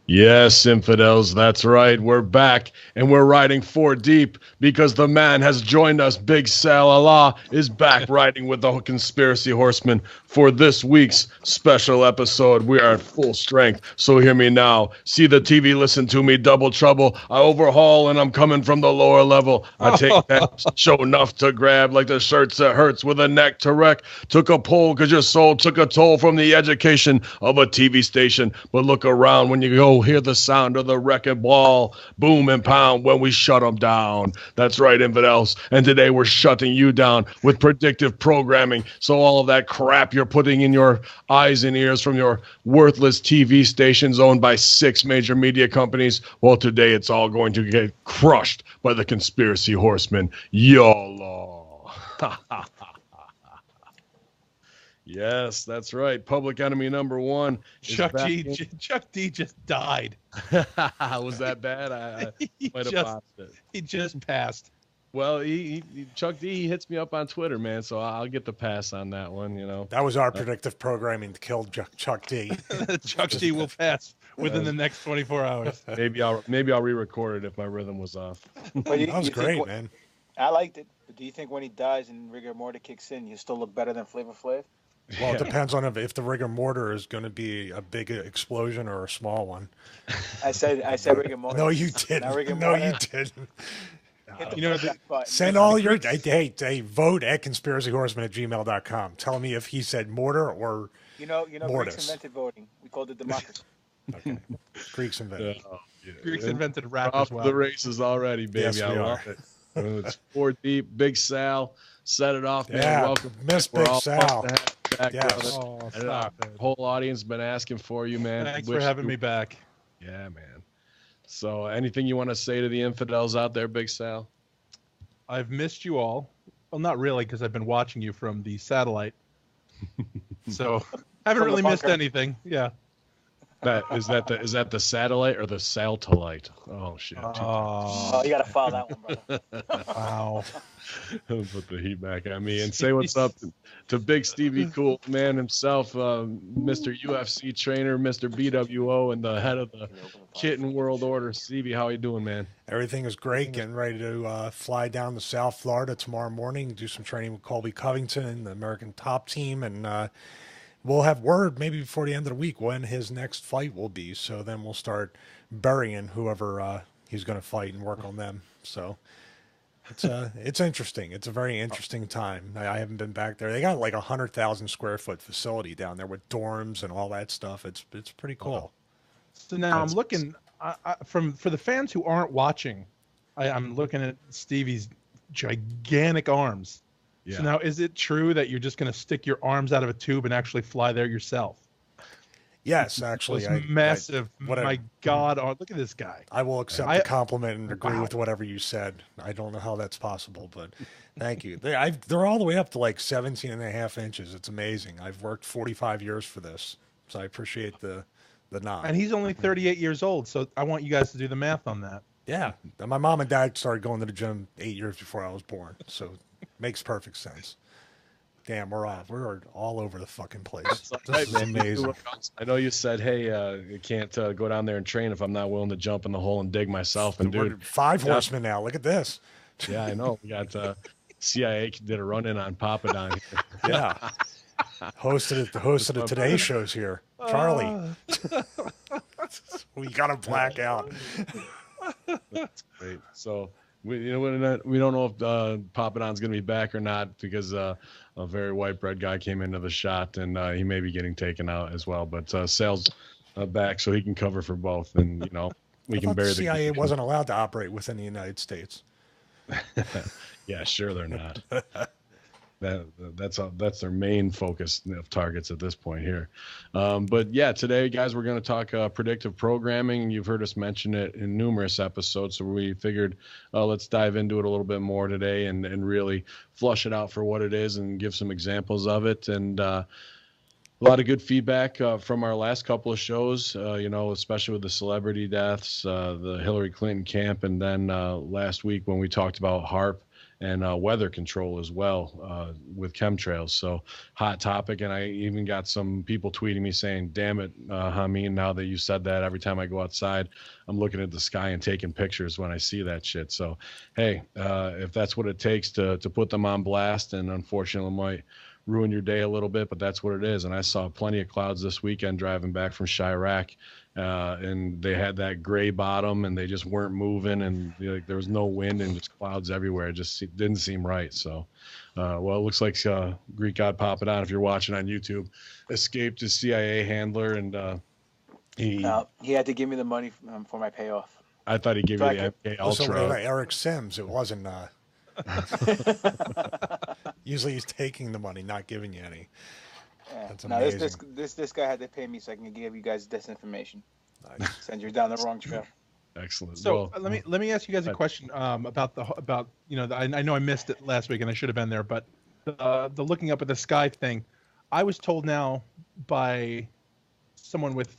Yes, infidels, that's right. We're back and we're riding four deep because the man has joined us. Big Sal Allah is back riding with the conspiracy horsemen for this week's special episode. We are at full strength, so hear me now. See the TV, listen to me, double trouble. I overhaul and I'm coming from the lower level. I take that, show enough to grab like the shirts that hurts with a neck to wreck. Took a pull because your soul took a toll from the education of a TV station. But look around when you go hear the sound of the wrecking ball, boom and pound when we shut them down. That's right, infidels. And today we're shutting you down with predictive programming. So all of that crap you're putting in your eyes and ears from your worthless TV stations owned by 6 major media companies, well, today it's all going to get crushed by the conspiracy horsemen. YOLO. Yes, that's right. Public enemy number one. Chuck D just died. Was that bad? I might have popped it. He just passed. Well, Chuck D, he hits me up on Twitter, man, so I'll get the pass on that one, you know. That was our predictive programming to kill Chuck D. Chuck D will pass within the next 24 hours. Maybe I'll re-record it if my rhythm was off. That was great, man. I liked it. But do you think when he dies and rigor mortis kicks in, you still look better than Flavor Flav? Well, it depends on if the rigor mortis is going to be a big explosion or a small one. I said rigor mortis. No, you didn't. No, you didn't. Send all your vote at conspiracyhorseman@gmail.com. Tell me if he said mortar or mortis. Greeks invented voting. We called it democracy. Okay. Greeks invented. Greeks invented rap Off as well. the races already, baby. Yes, I love it. It's 4 deep. Big Sal, set it off, man. Yeah, Welcome. Miss Big Sal. Back, yes. Oh, and stop the it. whole audience been asking for you, man. Thanks for having me back. Yeah, man. So anything you want to say to the infidels out there, Big Sal? I've missed you all. Well, not really, because I've been watching you from the satellite. So I haven't really missed anything. Yeah. Is that the satellite or the saltolite? Oh shit! Oh, you gotta file that one, brother. Wow. Put the heat back on me and say what's up to Big Stevie Cool Man himself, Mr. UFC trainer, Mr. BWO, and the head of the Kitten World Order. Stevie, how you doing, man? Everything is great. Getting ready to fly down to South Florida tomorrow morning, do some training with Colby Covington, the American Top Team, and we'll have word maybe before the end of the week when his next fight will be. So then we'll start burying whoever he's going to fight and work on them. So it's interesting. It's a very interesting time. I haven't been back there. They got like 100,000 square foot facility down there with dorms and all that stuff. It's pretty cool. So now I'm looking for the fans who aren't watching. I'm looking at Stevie's gigantic arms. Yeah. So now, is it true that you're just going to stick your arms out of a tube and actually fly there yourself? Yes, actually. Massive. My God, look at this guy. I will accept the compliment and agree with whatever you said. I don't know how that's possible, but thank you. They're all the way up to like 17 and a half inches. It's amazing. I've worked 45 years for this, so I appreciate the nod. And he's only 38 years old, so I want you guys to do the math on that. Yeah. My mom and dad started going to the gym 8 years before I was born, so makes perfect sense. Damn, we're all over the fucking place. This is amazing. I know you said, hey, I can't go down there and train if I'm not willing to jump in the hole and dig myself. And we're 5 horsemen now. Look at this. Yeah, I know. We got CIA did a run-in on Papadon here. Yeah. Hosted the Today shows here. Charlie. We got to black out. That's great. So we don't know if Papadon's going to be back or not because a very white bread guy came into the shot and he may be getting taken out as well. But Sal's back so he can cover for both, and we can bury the CIA wasn't allowed to operate within the United States. Yeah, sure they're not. That's their main focus of targets at this point here. But yeah, today, guys, we're going to talk predictive programming. You've heard us mention it in numerous episodes, so we figured let's dive into it a little bit more today and really flush it out for what it is and give some examples of it. And a lot of good feedback from our last couple of shows, especially with the celebrity deaths, the Hillary Clinton camp, and then last week when we talked about HARP and weather control as well with chemtrails. So hot topic. And I even got some people tweeting me saying, damn it, Hameen, now that you said that, every time I go outside, I'm looking at the sky and taking pictures when I see that shit. So, hey, if that's what it takes to put them on blast, and unfortunately might ruin your day a little bit, but that's what it is. And I saw plenty of clouds this weekend driving back from Chirac, and they had that gray bottom and they just weren't moving, and there was no wind and just clouds everywhere. It just didn't seem right. So, well, it looks like Greek God Papadon, if you're watching on YouTube, escaped his CIA handler, and he had to give me the money for my payoff. I thought he'd give you the MK Ultra. Also, Eric Sims, it wasn't. Usually he's taking the money, not giving you any. Yeah. That's amazing. This guy had to pay me so I can give you guys disinformation. Nice. Send you down the wrong trail. Excellent. So let me ask you guys a question about I know I missed it last week and I should have been there, but the looking up at the sky thing, I was told now by someone with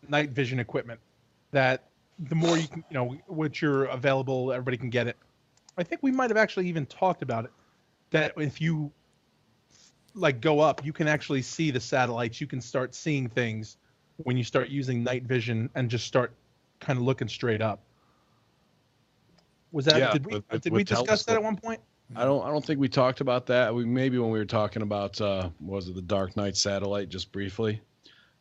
night vision equipment that the more you can, which you're available, everybody can get it. I think we might have actually even talked about it, that if you go up, you can actually see the satellites. You can start seeing things when you start using night vision and just start kind of looking straight up. Was that did we discuss that at one point? I don't think we talked about that. Maybe when we were talking about was it the Dark Knight satellite, just briefly.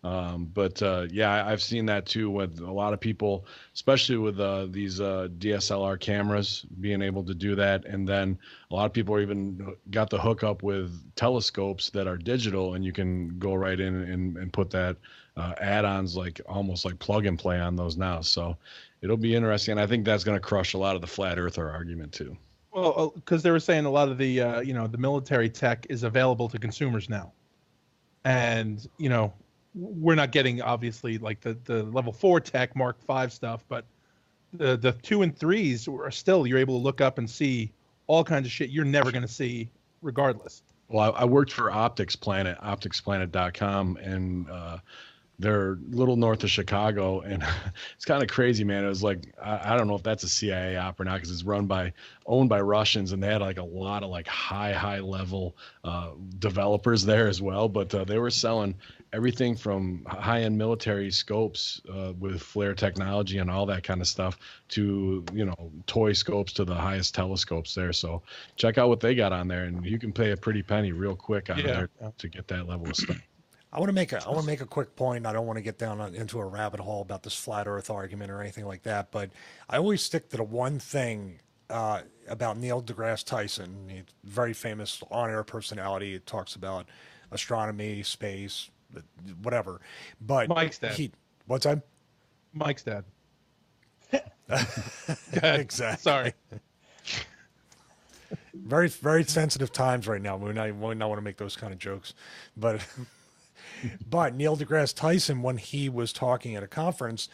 But I've seen that too with a lot of people, especially with these DSLR cameras being able to do that. And then a lot of people are even got the hookup with telescopes that are digital, and you can go right in and put that add-ons, almost like plug and play on those now. So it'll be interesting. And I think that's going to crush a lot of the flat earther argument too. Well, because they were saying a lot of the the military tech is available to consumers now, and we're not getting obviously like the level 4 tech Mark 5 stuff, but the 2 and 3s are still, you're able to look up and see all kinds of shit you're never going to see regardless. Well, I worked for Optics Planet, opticsplanet.com, and they're a little north of Chicago, and it's kind of crazy, man. It was like, I don't know if that's a CIA op or not, because it's owned by Russians, and they had a lot of high level developers there as well. But they were selling everything from high-end military scopes with flare technology and all that kind of stuff to toy scopes to the highest telescopes there. So check out what they got on there, and you can pay a pretty penny real quick on there to get that level of stuff. I want to make a quick point. I don't want to get down into a rabbit hole about this flat Earth argument or anything like that. But I always stick to the one thing about Neil deGrasse Tyson. He's a very famous on-air personality. He talks about astronomy, space, whatever. But Mike's dad. What's that? Mike's dad. Exactly. Sorry. Very, very sensitive times right now. We not want to make those kind of jokes, but. But Neil deGrasse Tyson, when he was talking at a conference,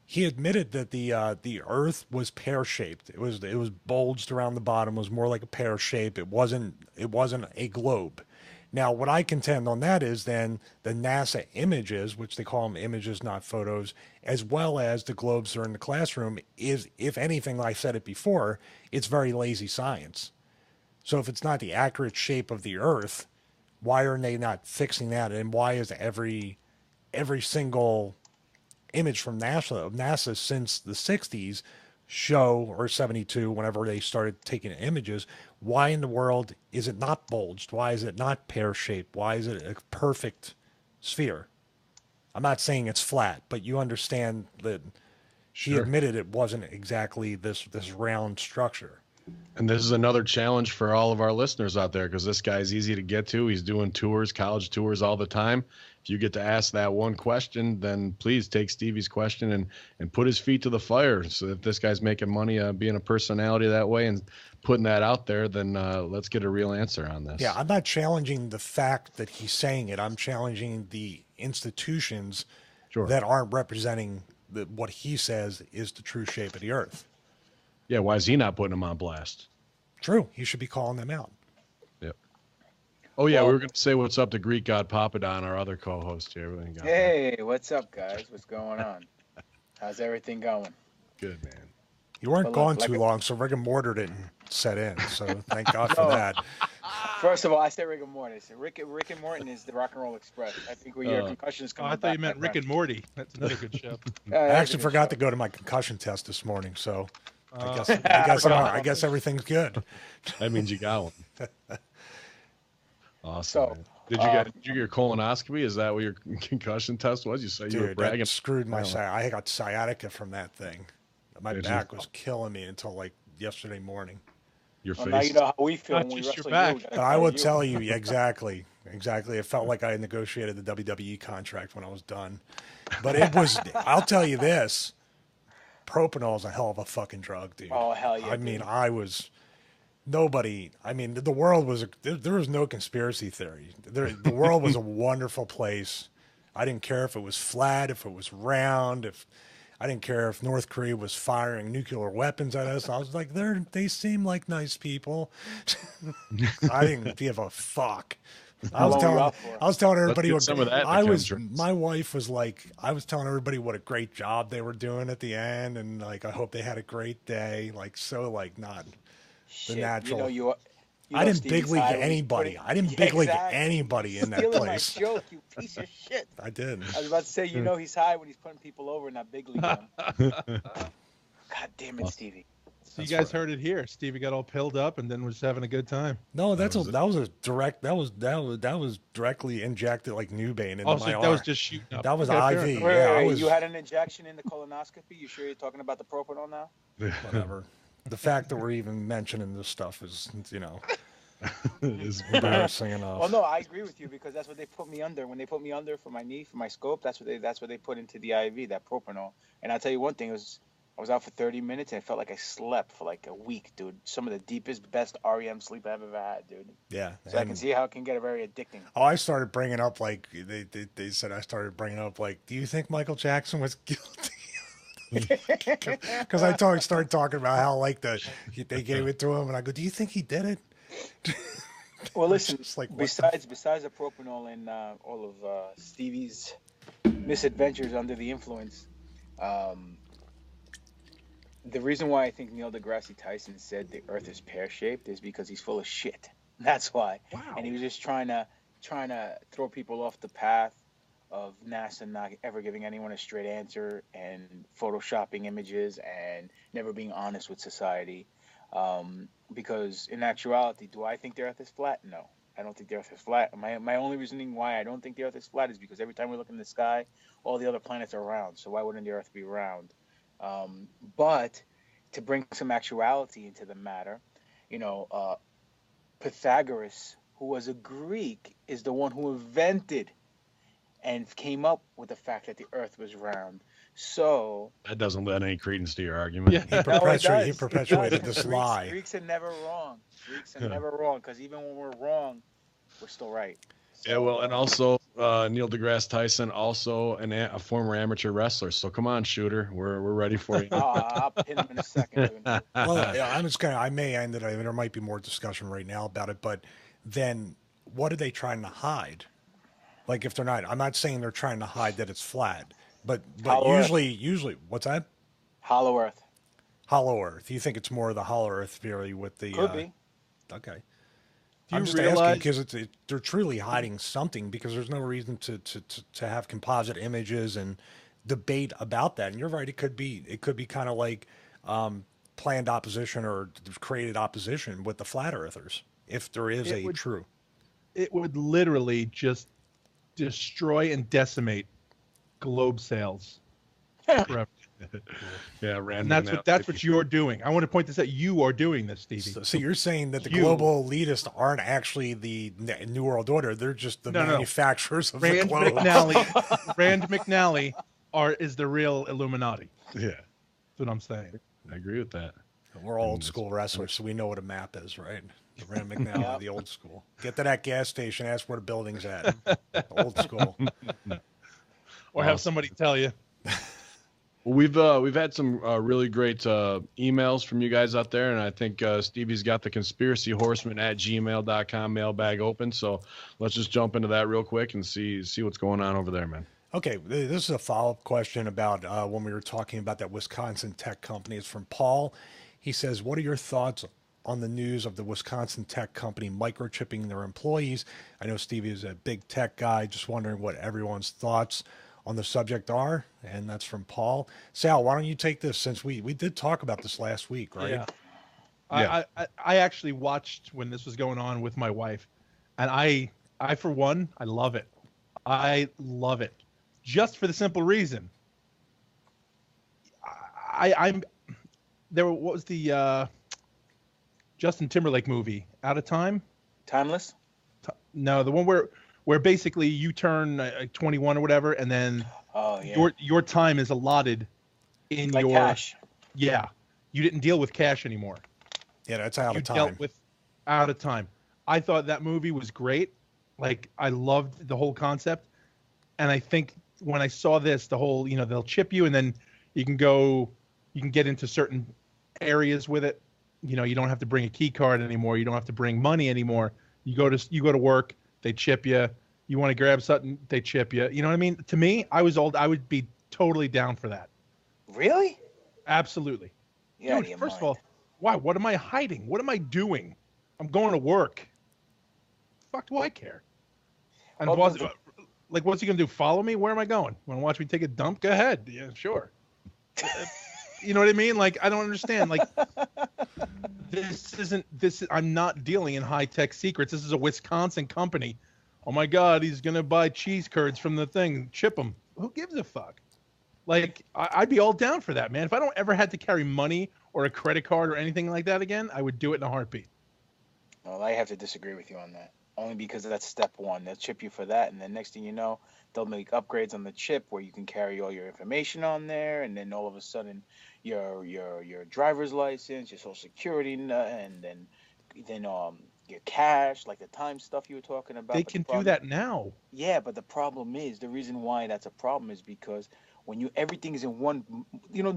he admitted that the Earth was pear-shaped. It was bulged around the bottom. It was more like a pear shape. It wasn't a globe. Now, what I contend on that is then the NASA images, which they call them images, not photos, as well as the globes that are in the classroom, is, if anything, like I said it before, it's very lazy science. So if it's not the accurate shape of the Earth, why are they not fixing that? And why is every single image from NASA since the 60s or 72, whenever they started taking images, why in the world is it not bulged? Why is it not pear-shaped? Why is it a perfect sphere? I'm not saying it's flat, but you understand that he admitted it wasn't exactly this round structure. And this is another challenge for all of our listeners out there, because this guy's easy to get to. He's doing tours, college tours all the time. If you get to ask that one question, then please take Stevie's question and put his feet to the fire. So if this guy's making money being a personality that way and putting that out there, then let's get a real answer on this. Yeah, I'm not challenging the fact that he's saying it. I'm challenging the institutions that aren't representing what he says is the true shape of the Earth. Yeah, why is he not putting them on blast? True. He should be calling them out. Yep. Oh, yeah, we were going to say what's up to Greek God Papadon, our other co-host here. Hey, what's up, guys? What's going on? How's everything going? Good, man. You weren't gone too long, so rigor mortar didn't set in. So thank God for that. First of all, I said rigor mortis. Rick and Morton is the Rock and Roll Express. I think where your concussions come. I thought you meant Rick and Morty. That's another good show. I actually forgot to go to my concussion test this morning, so I guess everything's good. That means you got one. Awesome. So, did you get your colonoscopy? Is that what your concussion test was? You said you were bragging. That screwed my I got sciatica from that thing. My back was killing me until like yesterday morning. Your face. Now you know how we feel when we wrestle you. But I will tell you exactly. It felt like I had negotiated the WWE contract when I was done. But it was. I'll tell you this. Propanol is a hell of a fucking drug, dude. Oh hell yeah! I mean, I was. Nobody. I mean, the world was. There was no conspiracy theory. The world was a wonderful place. I didn't care if it was flat, if it was round, I didn't care if North Korea was firing nuclear weapons at us. I was like, they seem like nice people. I didn't give a fuck. I was telling everybody my wife was like, I was telling everybody what a great job they were doing at the end, and like I hope they had a great day. Like not the natural. I didn't big league anybody. I didn't big league anybody in that place. My joke, you piece of shit. I did. I was about to say, he's high when he's putting people over, not big league. God damn it, Stevie. So you guys heard it here. Stevie got all pilled up and then was having a good time. No, that was directly injected like Nubane into my arm. That was just shooting up. That was IV. Wait, you had an injection in the colonoscopy? You sure you're talking about the propanol now? Whatever. The fact that we're even mentioning this stuff is, is embarrassing enough. Well, no, I agree with you because that's what they put me under. When they put me under for my knee, for my scope, that's what they put into the IV, that propanol. And I'll tell you one thing, I was out for 30 minutes and it felt like I slept for like a week, dude. Some of the deepest, best REM sleep I've ever had, dude. Yeah. So I can see how it can get very addicting. Oh, I started bringing up like they said I started bringing up like, do you think Michael Jackson was guilty? Because I started talking about how like they gave it to him, and I go, "Do you think he did it?" Well, listen. Besides the propanol and all of Stevie's misadventures under the influence, the reason why I think Neil deGrasse Tyson said the Earth is pear-shaped is because he's full of shit. That's why. Wow. And he was just trying to throw people off the path of NASA not ever giving anyone a straight answer and photoshopping images and never being honest with society. Because in actuality, do I think the Earth is flat? No, I don't think the Earth is flat. My only reasoning why I don't think the Earth is flat is because every time we look in the sky, all the other planets are round. So why wouldn't the Earth be round? But to bring some actuality into the matter, Pythagoras, who was a Greek, is the one who invented and came up with the fact that the Earth was round. So that doesn't lend any credence to your argument. Yeah, he perpetuated this lie. Greeks are never wrong. Greeks are never wrong because even when we're wrong, we're still right. So, yeah, well, and also Neil deGrasse Tyson, also a former amateur wrestler. So come on, Shooter, we're ready for you. I'll pin him in a second. Well, yeah, I'm just I may end it. I mean, there might be more discussion right now about it, but then what are they trying to hide? Like if they're not, I'm not saying they're trying to hide that it's flat, but usually, what's that? Hollow Earth. Hollow Earth. You think it's more of the Hollow Earth theory with the? Could be. Okay. I'm just asking because they're truly hiding something because there's no reason to have composite images and debate about that. And you're right. It could be kind of like planned opposition or created opposition with the flat earthers if there is true. It would literally just destroy and decimate globe sales forever. Yeah, random. And that's what you're doing. I want to point this out. You are doing this, Stevie. So you're saying that the global elitists aren't actually the New World Order. They're just the manufacturers of the globe. Rand McNally is the real Illuminati. Yeah. That's what I'm saying. I agree with that. We're old school wrestlers, so we know what a map is, right? The Rand McNally, the old school. Get to that gas station, ask where the building's at. Old school. Or have somebody tell you. Well, we've had some really great emails from you guys out there, and I think Stevie's got the conspiracyhorseman@gmail.com mailbag open. So let's just jump into that real quick and see what's going on over there, man. Okay, this is a follow-up question about when we were talking about that Wisconsin tech company. It's from Paul. He says, what are your thoughts on the news of the Wisconsin tech company microchipping their employees? I know Stevie is a big tech guy. Just wondering what everyone's thoughts on the subject are. And that's from Paul. Sal, why don't you take this, since we did talk about this last week, right? Yeah. Yeah. I actually watched when this was going on with my wife, and I for one, I love it. I love it, just for the simple reason. I'm there. What was the Justin Timberlake movie? Out of Time? Timeless? No, the one where basically you turn 21 or whatever, and then your time is allotted in like your cash. Yeah, you didn't deal with cash anymore. Yeah, that's out of time. Dealt with Out of Time. I thought that movie was great. Like, I loved the whole concept. And I think when I saw this, the whole, they'll chip you and then you can get into certain areas with it. You don't have to bring a key card anymore. You don't have to bring money anymore. You go to work, they chip you. You want to grab something, they chip you. You know what I mean? To me, I would be totally down for that. Really? Absolutely. Yeah. Dude, first of all, why? What am I hiding? What am I doing? I'm going to work. Fuck do I care? And what's he gonna do? Follow me? Where am I going? Want to watch me take a dump? Go ahead. Yeah, sure. You know what I mean? Like, I don't understand. Like, I'm not dealing in high tech secrets. This is a Wisconsin company. Oh my God, he's gonna buy cheese curds from the thing. Chip them. Who gives a fuck? Like, I'd be all down for that, man. If I don't ever had to carry money or a credit card or anything like that again, I would do it in a heartbeat. Well, I have to disagree with you on that. Only because that's step one. They'll chip you for that, and then next thing you know, they'll make upgrades on the chip where you can carry all your information on there, and then all of a sudden, your driver's license, your social security, and then your cash, like the time stuff you were talking about. They can do that now. Yeah, but the problem is, the reason why that's a problem is because when everything is in one,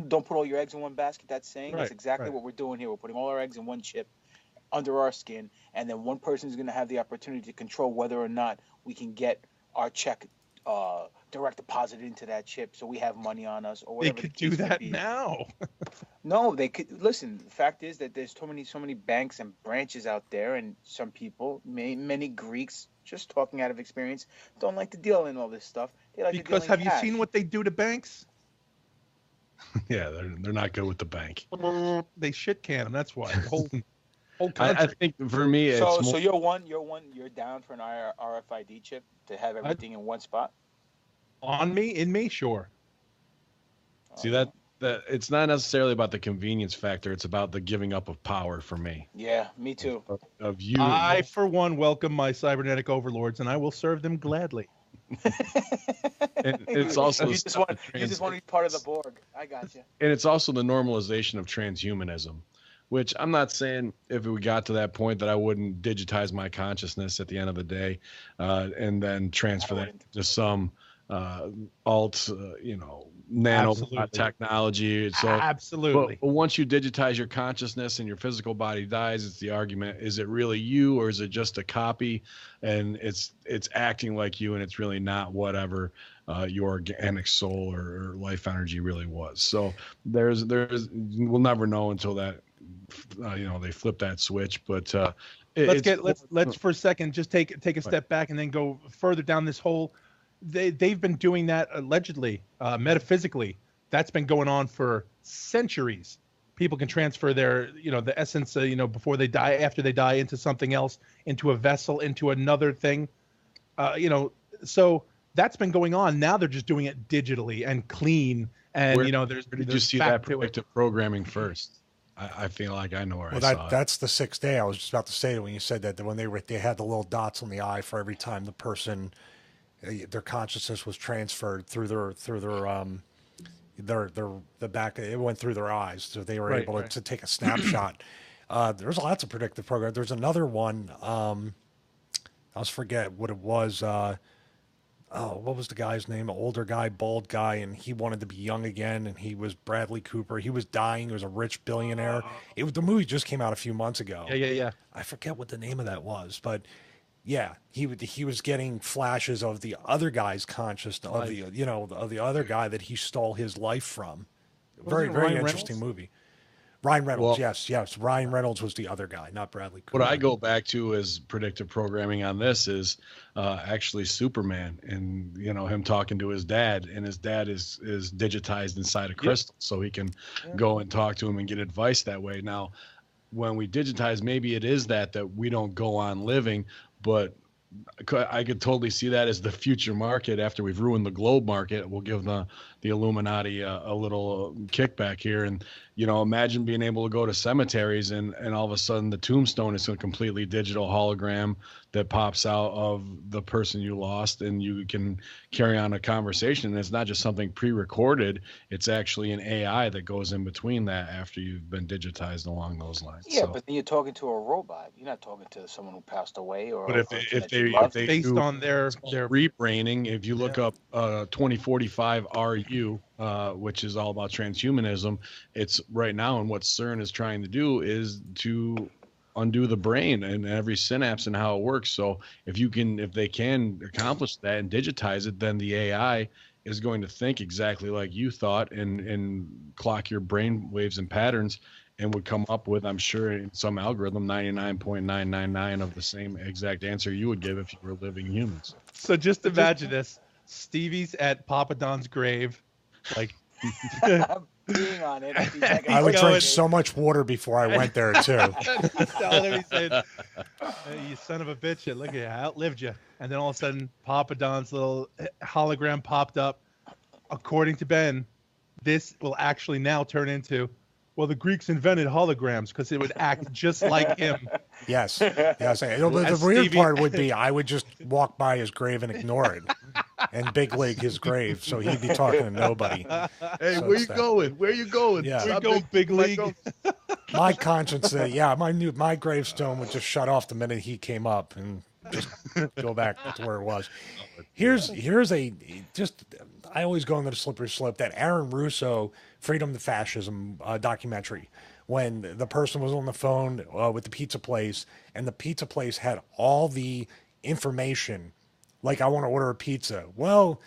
don't put all your eggs in one basket. That's saying right, that's exactly what we're doing here. We're putting all our eggs in one chip under our skin, and then one person is going to have the opportunity to control whether or not we can get our check direct deposited into that chip, so we have money on us or whatever. They could do that now. No, they could. Listen, the fact is that there's so many banks and branches out there, and some people, many Greeks, just talking out of experience, don't like to deal in all this stuff. They like because to deal in have cash. you seen what they do to banks? Yeah, they're not good with the bank. They shit can them. That's why. The whole I think for me, it's more... So you're down for an RFID chip to have everything in one spot. In me, sure. See that it's not necessarily about the convenience factor; it's about the giving up of power for me. Yeah, me too. Of you, I for one welcome my cybernetic overlords, and I will serve them gladly. And it's also you just want to be part of the Borg. I got you. And it's also the normalization of transhumanism, which I'm not saying if we got to that point that I wouldn't digitize my consciousness at the end of the day, and then transfer that to some nano technology. So absolutely. But once you digitize your consciousness and your physical body dies, it's the argument: is it really you, or is it just a copy? And it's acting like you, and it's really not whatever your organic soul or life energy really was. So there's we'll never know until that they flip that switch. But let's for a second just take a step back and then go further down this whole. They've been doing that allegedly, metaphysically. That's been going on for centuries. People can transfer their, the essence, before they die, after they die, into something else, into a vessel, into another thing. So that's been going on. Now they're just doing it digitally and clean. And where did you see that predictive programming first? I feel like I know where I saw it. That's the sixth day. I was just about to say it when you said that when they had the little dots on the eye for every time the person. Their consciousness was transferred through the back. It went through their eyes, so they were able to take a snapshot. There's lots of predictive programs. There's another one. I always forget what it was. What was the guy's name? An older guy, bald guy, and he wanted to be young again. And he was Bradley Cooper. He was dying. He was a rich billionaire. The movie just came out a few months ago. Yeah. I forget what the name of that was, but. Yeah, he was getting flashes of the other guy's consciousness, of the other guy that he stole his life from. Very interesting movie. Ryan Reynolds, Well, yes. Ryan Reynolds was the other guy, not Bradley Cooper. What I go back to as predictive programming on this is actually Superman, and him talking to his dad, and his dad is digitized inside a crystal, so he can go and talk to him and get advice that way. Now, when we digitize, maybe it is that we don't go on living, but I could totally see that as the future market after we've ruined the globe market. We'll give the Illuminati a little kickback here. And, imagine being able to go to cemeteries and all of a sudden the tombstone is a completely digital hologram that pops out of the person you lost, and you can carry on a conversation. And it's not just something pre-recorded. It's actually an AI that goes in between that after you've been digitized along those lines. Yeah, but then you're talking to a robot. You're not talking to someone who passed away. But if they based on their rebraining, if you look up 2045 RU, which is all about transhumanism, it's right now, and what CERN is trying to do is to undo the brain and every synapse and how it works. So if they can accomplish that and digitize it, then the AI is going to think exactly like you thought and clock your brain waves and patterns, and would come up with, I'm sure, in some algorithm, 99.999 of the same exact answer you would give if you were living humans. So just imagine this. Stevie's at Papa Don's grave, like peeing on it. I would drink so much water before I went there too. Telling him, he said, hey, you son of a bitch, look at you, I outlived you. And then all of a sudden, Papa Don's little hologram popped up. According to Ben, this will actually now turn into, well, the Greeks invented holograms because it would act just like him. Yes. The weird part would be I would just walk by his grave and ignore it and big league his grave, so he'd be talking to nobody. Hey, where you going? Where you going? Yeah. Where you going, big league? My conscience said, my gravestone would just shut off the minute he came up and just go back to where it was. I always go on the slippery slope, that Aaron Russo Freedom to Fascism documentary, when the person was on the phone with the pizza place, and the pizza place had all the information, like, I want to order a pizza. Well,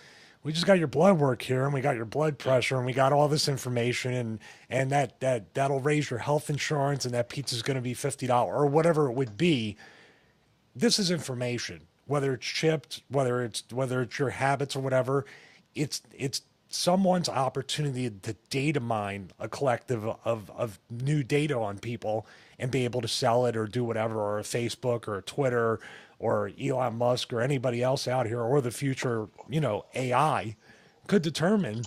we just got your blood work here, and we got your blood pressure, and we got all this information, and that'll raise your health insurance, and that pizza's going to be $50 or whatever it would be. This is information, whether it's chipped, whether it's your habits or whatever. It's someone's opportunity to data mine a collective of new data on people and be able to sell it or do whatever, or a Facebook or a Twitter or Elon Musk or anybody else out here, or the future, AI could determine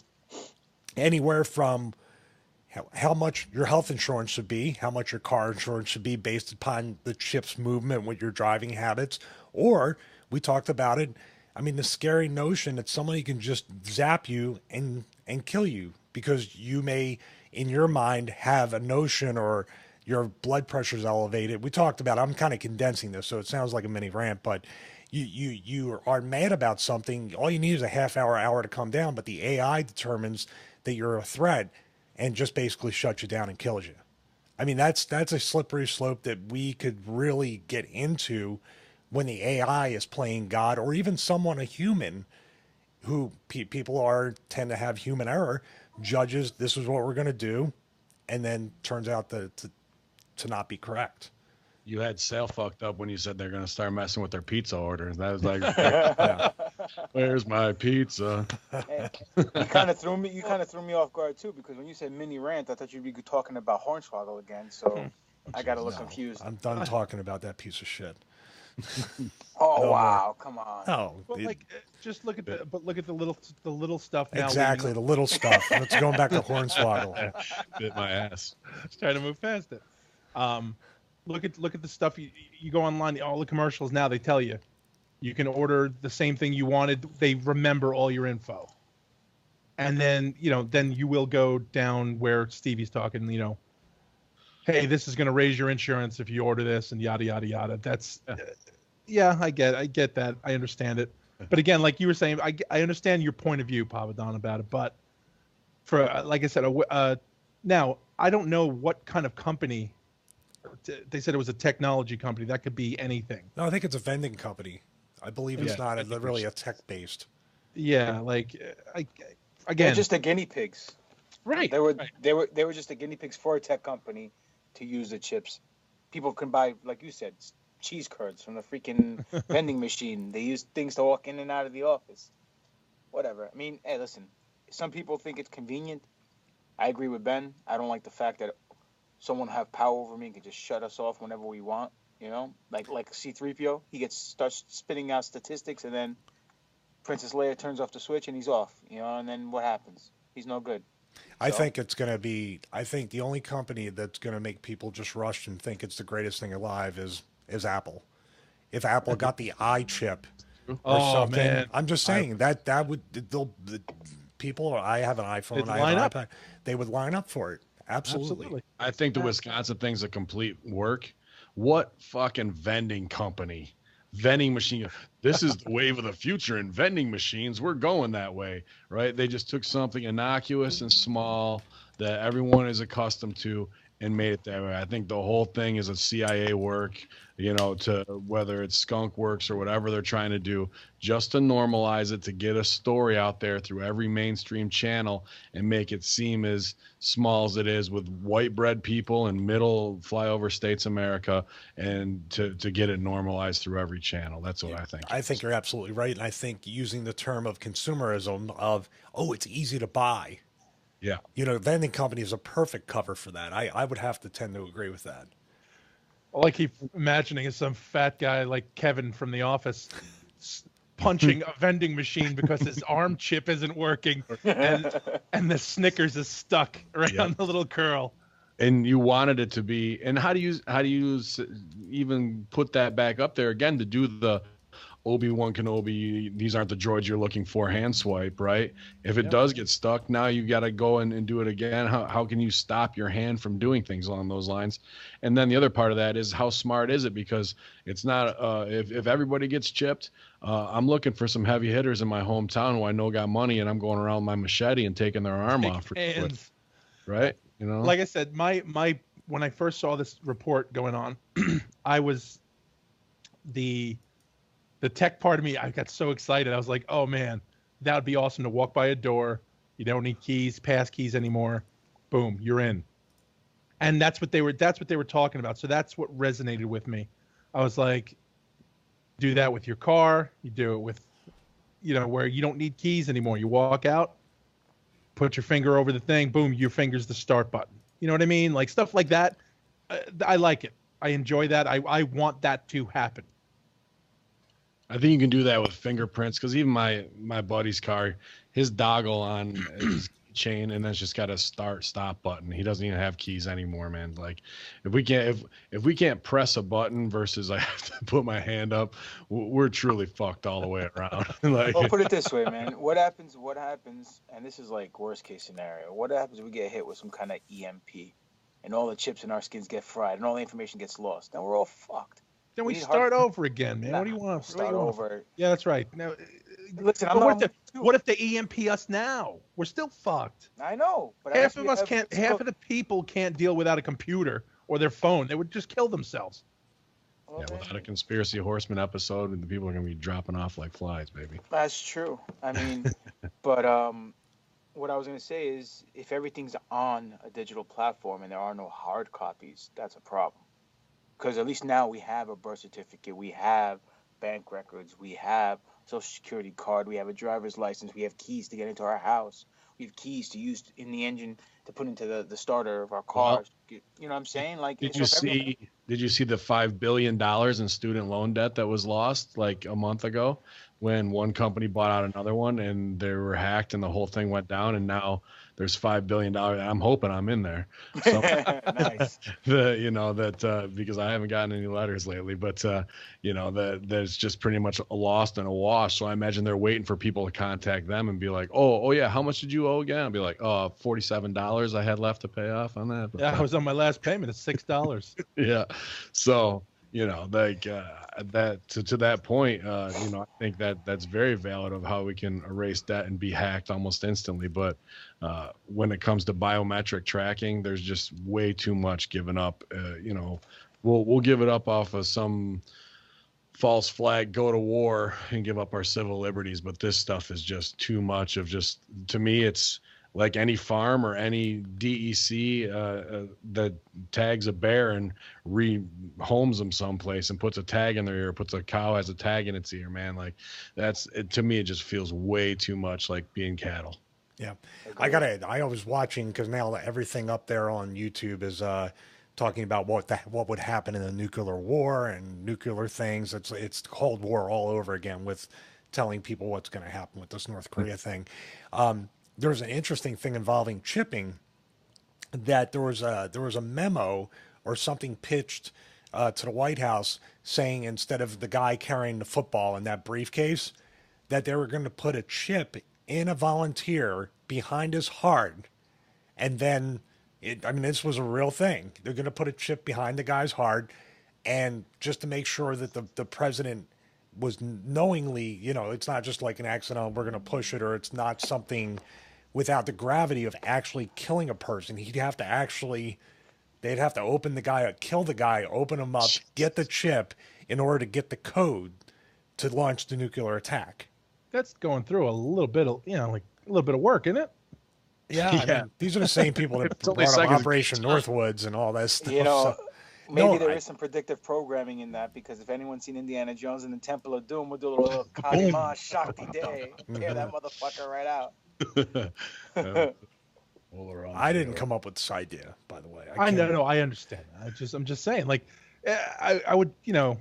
anywhere from how much your health insurance should be, how much your car insurance should be based upon the chip's movement with your driving habits. Or we talked about it, the scary notion that somebody can just zap you and kill you because you may, in your mind, have a notion or your blood pressure is elevated. We talked about, I'm kind of condensing this, so it sounds like a mini rant, but you are mad about something. All you need is a half hour to calm down, but the AI determines that you're a threat and just basically shuts you down and kills you. That's a slippery slope that we could really get into when the AI is playing God, or even someone, a human, who people tend to have human error, judges, this is what we're going to do, and then turns out to not be correct. You had Sale fucked up when you said they're going to start messing with their pizza orders. That was like, where's my pizza? Hey, you kind of threw me off guard too, because when you said mini rant, I thought you'd be talking about Hornswoggle again. So I got a little confused. I'm done talking about that piece of shit. Wow! Come on. Oh, well, just look at the little stuff now. Exactly, the little stuff. Let's go back to Hornswoggle. Bit my ass. Just trying to move past it. Look at the stuff you go online. All the commercials now, they tell you can order the same thing you wanted. They remember all your info, and then you will go down where Stevie's talking. Hey, this is going to raise your insurance if you order this, and yada yada yada. That's I get that. I understand it. But again, like you were saying, I understand your point of view, Papa Don, about it. But for like I said, now I don't know what kind of company they said it was a technology company. That could be anything. No, I think it's a vending company. I believe it's not really a tech-based. Yeah, like again, they're just the guinea pigs. Right. They were just the guinea pigs for a tech company to use the chips. People can buy, like you said, cheese curds from the freaking vending machine. They use things to walk in and out of the office. Whatever. I mean, hey, listen. Some people think it's convenient. I agree with Ben. I don't like the fact that someone have power over me and can just shut us off whenever we want. You know, like C-3PO, he starts spitting out statistics, and then Princess Leia turns off the switch and he's off. You know, and then what happens? He's no good. I think it's going to be. I think the only company that's going to make people just rush and think it's the greatest thing alive is Apple. If Apple got the iChip or something, man. I'm just saying that would the people. I have an iPhone. I have an iPad. They would line up for it. Absolutely. I think the Wisconsin thing's a complete work. What fucking vending company? Vending machine. This is the wave of the future in vending machines. We're going that way, right? They just took something innocuous and small that everyone is accustomed to and made it that way. I think the whole thing is a CIA work, you know, to whether it's skunk works or whatever they're trying to do, just to normalize it, to get a story out there through every mainstream channel and make it seem as small as it is with white bread people in middle flyover states America, and to get it normalized through every channel. That's what I think. I think you're absolutely right. And I think using the term of consumerism of, oh, it's easy to buy. Yeah. You know, vending company is a perfect cover for that. I would have to tend to agree with that. All I keep imagining is some fat guy like Kevin from The Office punching a vending machine because his arm chip isn't working and the Snickers is stuck around the little curl. And you wanted it to be, and how do you even put that back up there again to do the Obi-Wan Kenobi, these aren't the droids you're looking for hand swipe, right? If it does get stuck, now you got to go and do it again. How can you stop your hand from doing things along those lines? And then the other part of that is, how smart is it? Because it's not, if everybody gets chipped, I'm looking for some heavy hitters in my hometown who I know got money, and I'm going around with my machete and taking their arm off. Right? You know? Like I said, my when I first saw this report going on, I was the tech part of me, I got so excited. I was like, oh man, that would be awesome to walk by a door. You don't need pass keys anymore. Boom, you're in. And that's what they were talking about. So that's what resonated with me. I was like, do that with your car. You do it with, you know, where you don't need keys anymore. You walk out, put your finger over the thing, boom, your finger's the start button. You know what I mean? Like stuff like that. I like it. I enjoy that. I want that to happen. I think you can do that with fingerprints, because even my buddy's car, his doggle on his chain, and then it's just got a stop button. He doesn't even have keys anymore, man. Like if we can't press a button versus I have to put my hand up, we're truly fucked all the way around. Like, well, put it this way, man. What happens, and this is like worst case scenario, what happens if we get hit with some kind of EMP and all the chips in our skins get fried and all the information gets lost? Then we're all fucked. Then we start over again, man. What do you want? Start over. Yeah, that's right. Now, listen, what if they EMP us now? We're still fucked. I know, but half of the people can't deal without a computer or their phone. They would just kill themselves. Yeah, without a Conspiracy Horsemen episode, the people are gonna be dropping off like flies, baby. That's true. I mean, but what I was gonna say is, if everything's on a digital platform and there are no hard copies, that's a problem. Because at least now we have a birth certificate, we have bank records, we have social security card, we have a driver's license, we have keys to get into our house, we have keys to use in the engine to put into the starter of our cars. Well, you know what I'm saying? Like, did you see the $5 billion in student loan debt that was lost like a month ago, when one company bought out another one and they were hacked and the whole thing went down, and now there's $5 billion. I'm hoping I'm in there. So, nice. Because I haven't gotten any letters lately, but that's just pretty much a lost and a wash. So I imagine they're waiting for people to contact them and be like, oh yeah, how much did you owe again? I'll be like, $47 I had left to pay off on that. Yeah, I was on my last payment of $6. Yeah. So you know, like that to that point, you know, I think that that's very valid of how we can erase that and be hacked almost instantly. But when it comes to biometric tracking, there's just way too much given up. You know, we'll give it up off of some false flag, go to war and give up our civil liberties. But this stuff is just too much of just, to me, it's like any farm or any DEC that tags a bear and rehomes them someplace and puts a tag in their ear, puts a cow as a tag in its ear, man. Like that's it, to me, it just feels way too much like being cattle. Yeah. I was watching, because now everything up there on YouTube is talking about what would happen in a nuclear war and nuclear things. It's Cold War all over again, with telling people what's going to happen with this North Korea thing. There's an interesting thing involving chipping, that there was a memo or something pitched to the White House saying, instead of the guy carrying the football in that briefcase, that they were going to put a chip in a volunteer behind his heart, and then this was a real thing. They're going to put a chip behind the guy's heart, and just to make sure that the president was knowingly, you know, it's not just like an accident, we're going to push it, or it's not something without the gravity of actually killing a person. They'd have to open the guy, kill the guy, open him up, get the chip in order to get the code to launch the nuclear attack. That's going through a little bit of, you know, like a little bit of work, isn't it? Yeah. I mean, these are the same people that brought up Operation Northwoods and all that stuff. You know, maybe there is some predictive programming in that, because if anyone's seen Indiana Jones and the Temple of Doom, we'll do a little Kalima Shakti Day. Tear that motherfucker right out. I didn't come up with this idea, by the way. I know, no, I understand. I'm just saying, like, I would, you know,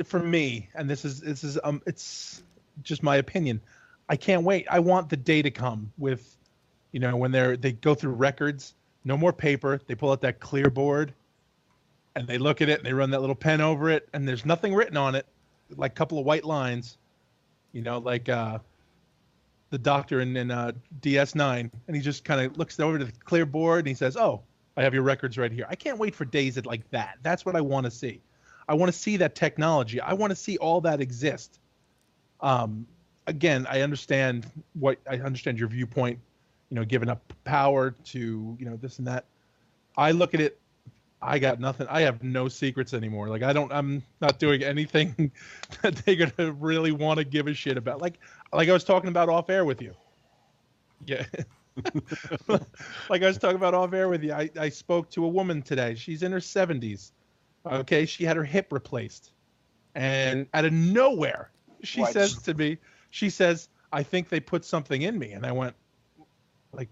for me, and this is it's just my opinion, I can't wait. I want the day to come with, you know, when they go through records, no more paper. They pull out that clear board, and they look at it, and they run that little pen over it, and there's nothing written on it, like a couple of white lines, you know, like the doctor in DS9, and he just kind of looks over to the clear board and he says, "Oh, I have your records right here." I can't wait for days like that. That's what I want to see. I want to see that technology. I want to see all that exist. Again, I understand your viewpoint, you know, giving up power to, you know, this and that. I look at it, I got nothing. I have no secrets anymore. Like I'm not doing anything that they're going to really want to give a shit about. Like I was talking about off air with you. Yeah. Like I was talking about off air with you. I spoke to a woman today. She's in her 70s. Okay. She had her hip replaced, and out of nowhere, she says to me, "I think they put something in me." And I went, like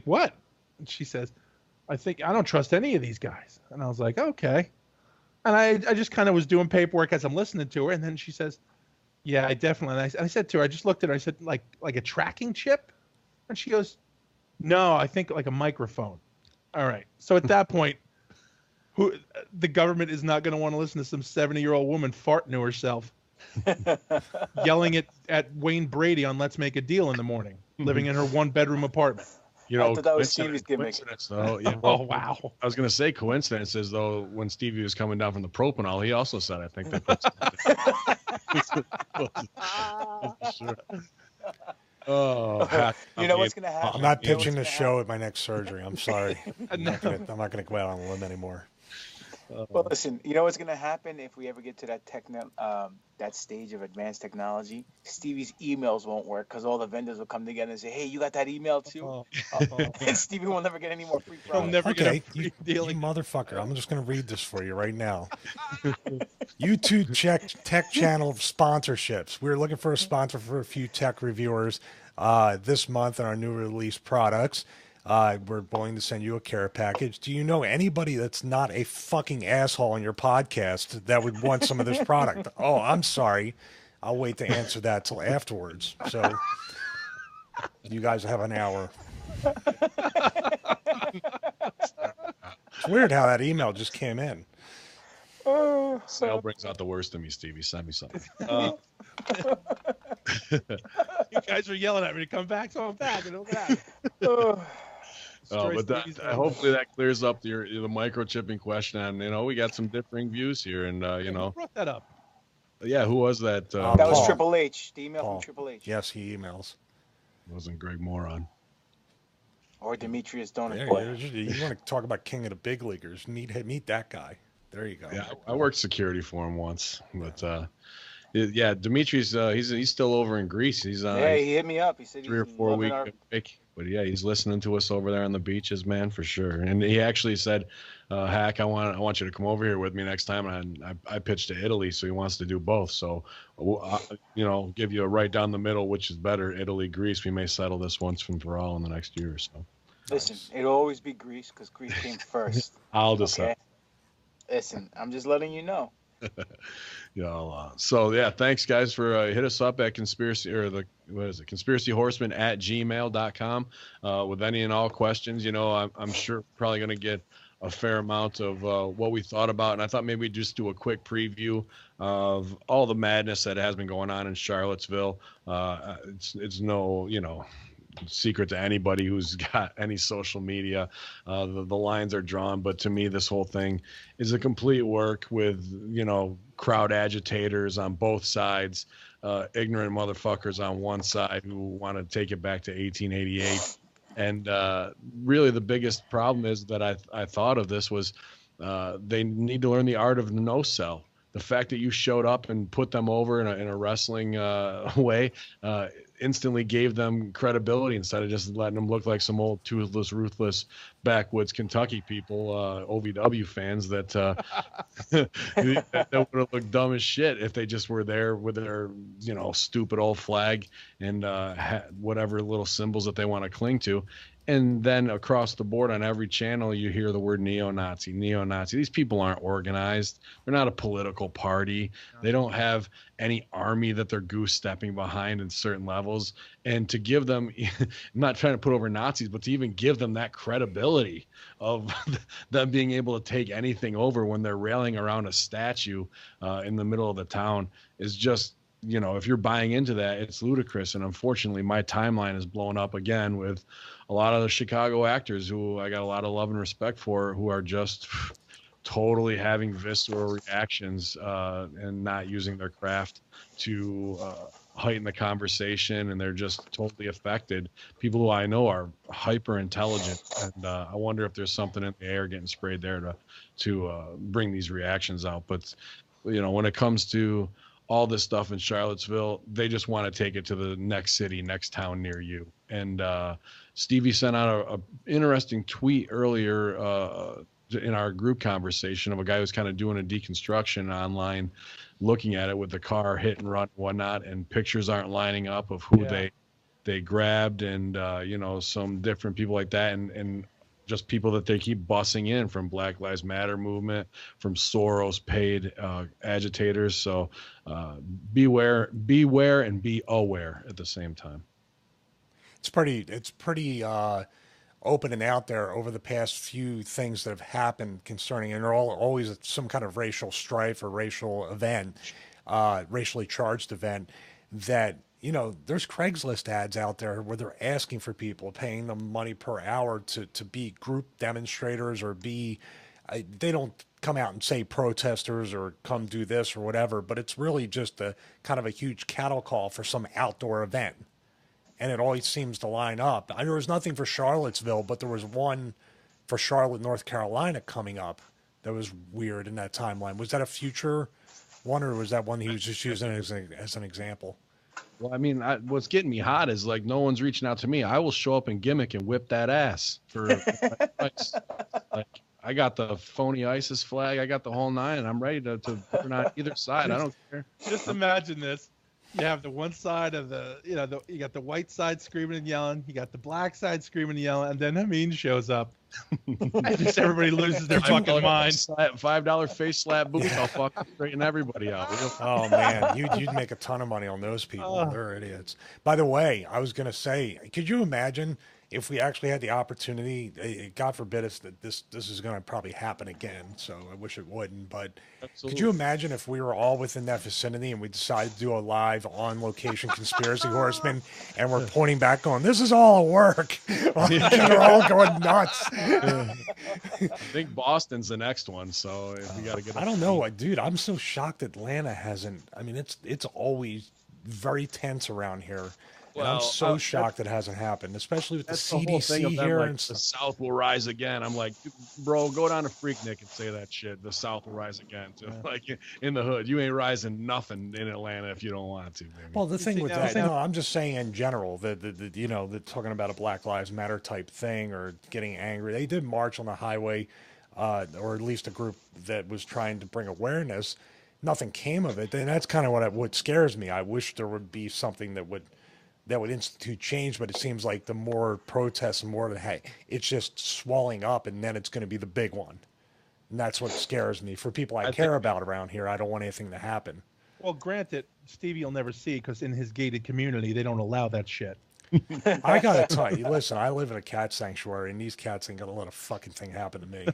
what? And she says, I don't trust any of these guys. And I was like, okay. And I just kind of was doing paperwork as I'm listening to her. And then she says, yeah, I definitely. And I said to her, I just looked at her. I said, like a tracking chip? And she goes, no, I think like a microphone. All right. So at that point, the government is not going to want to listen to some 70-year-old woman farting to herself, yelling at Wayne Brady on Let's Make a Deal in the morning, living in her 1-bedroom apartment. You know, I thought that was Stevie's gimmick. Though, yeah, oh, wow. I was going to say coincidences, though, when Stevie was coming down from the propanol, he also said, I think that. Sure. Oh, you know what's going to happen? I'm not pitching the show at my next surgery. I'm sorry. I'm not going to go out on a limb anymore. Well, listen, you know what's going to happen if we ever get to that stage of advanced technology? Stevie's emails won't work, because all the vendors will come together and say, hey, you got that email too? And Stevie will never get any more free products. He'll never get a free deal. You motherfucker. I'm just going to read this for you right now. YouTube tech channel sponsorships. We're looking for a sponsor for a few tech reviewers this month on our new release products. We're going to send you a care package. Do you know anybody that's not a fucking asshole on your podcast that would want some of this product? Oh, I'm sorry. I'll wait to answer that till afterwards. So you guys have an hour. It's weird how that email just came in. Sale brings out the worst in me, Stevie. Send me something. You guys are yelling at me to come back, so I'm back. And look at that. But hopefully that clears up the microchipping question. And we got some differing views here. And who brought that up? Yeah, who was that? That was Triple H. The email from Triple H. Yes, he emails. It wasn't Greg Moron. Or Demetrius Donut. You want to talk about king of the big leaguers? Meet that guy. There you go. Yeah, I worked security for him once, but Demetrius, he's still over in Greece. He's on. Yeah, he hit me up. He said 3 or 4 week break. But yeah, he's listening to us over there on the beaches, man, for sure. And he actually said, "Hack, I want you to come over here with me next time." And I pitched to Italy, so he wants to do both. So, give you a right down the middle, which is better, Italy, Greece. We may settle this once and for all in the next year or so. Listen, it'll always be Greece because Greece came first. I'll decide. Okay? Listen, I'm just letting you know. Thanks guys for hit us up at conspiracyhorseman@gmail.com with any and all questions. I'm sure probably going to get a fair amount of what we thought about, and I thought maybe we'd just do a quick preview of all the madness that has been going on in Charlottesville. It's no secret to anybody who's got any social media. The lines are drawn, but to me this whole thing is a complete work with crowd agitators on both sides, ignorant motherfuckers on one side who want to take it back to 1888. And really the biggest problem is that I thought of this was they need to learn the art of no sell. The fact that you showed up and put them over in a wrestling way instantly gave them credibility instead of just letting them look like some old toothless, ruthless backwoods Kentucky people, OVW fans that that would have looked dumb as shit if they just were there with their stupid old flag and whatever little symbols that they want to cling to. And then across the board on every channel, you hear the word neo-Nazi, neo-Nazi. These people aren't organized. They're not a political party. They don't have any army that they're goose-stepping behind in certain levels. And to give them, I'm not trying to put over Nazis, but to even give them that credibility of them being able to take anything over when they're railing around a statue in the middle of the town is just, if you're buying into that, it's ludicrous. And unfortunately, my timeline is blown up again with a lot of the Chicago actors who I got a lot of love and respect for, who are just totally having visceral reactions and not using their craft to heighten the conversation. And they're just totally affected. People who I know are hyper intelligent. And I wonder if there's something in the air getting sprayed there to bring these reactions out. But, when it comes to all this stuff in Charlottesville, they just want to take it to the next city, next town near you. And Stevie sent out a interesting tweet earlier in our group conversation of a guy who's kind of doing a deconstruction online, looking at it with the car hit and run and whatnot, and pictures aren't lining up of who they grabbed and some different people like that, and just people that they keep bussing in from Black Lives Matter movement, from Soros paid agitators. So beware and be aware at the same time. It's pretty open and out there over the past few things that have happened concerning, and they're always some kind of racial strife or racial event, racially charged event that, there's Craigslist ads out there where they're asking for people, paying them money per hour to be group demonstrators or they don't come out and say protesters or come do this or whatever, but it's really just a kind of a huge cattle call for some outdoor event. And it always seems to line up. There was nothing for Charlottesville, but there was one for Charlotte, North Carolina coming up that was weird in that timeline. Was that a future one, or was that one he was just using as an example? Well, I mean, what's getting me hot is like no one's reaching out to me. I will show up in gimmick and whip that ass for like I got the phony ISIS flag. I got the whole nine, and I'm ready to burn on either side. I don't care. Just imagine this. You have the one side of you got the white side screaming and yelling. You got the black side screaming and yelling, and then Hameen shows up. Just everybody loses their fucking mind. $5 face slap boots. I'll fucking straighten everybody out. Oh man, you'd make a ton of money on those people. They're idiots. By the way, I was gonna say, could you imagine if we actually had the opportunity, God forbid us that this is going to probably happen again. So I wish it wouldn't. But Absolutely. could you imagine if we were all within that vicinity and we decided to do a live on location conspiracy horseman, and we're pointing back on this is all a work, and they're all going nuts. I think Boston's the next one, so we got to get. I don't know, dude. I'm so shocked Atlanta hasn't. I mean, it's always very tense around here. And I'm so shocked it hasn't happened, especially with the CDC here. Like, the South will rise again. I'm like, bro, go down to Freaknik and say that shit. The South will rise again. So, like in the hood, you ain't rising nothing in Atlanta if you don't want to. Baby. Well, the thing with that, no, I'm just saying in general that they're talking about a Black Lives Matter type thing or getting angry. They did march on the highway, or at least a group that was trying to bring awareness. Nothing came of it, and that's kind of what scares me. I wish there would be something that would institute change, but it seems like the more protests and more hey, it's just swelling up, and then it's going to be the big one, and that's what scares me. For people I care about around here, I don't want anything to happen. Well, granted, Stevie will never see because in his gated community they don't allow that shit. I gotta tell you, listen, I live in a cat sanctuary, and these cats ain't gonna let a fucking thing happen to me.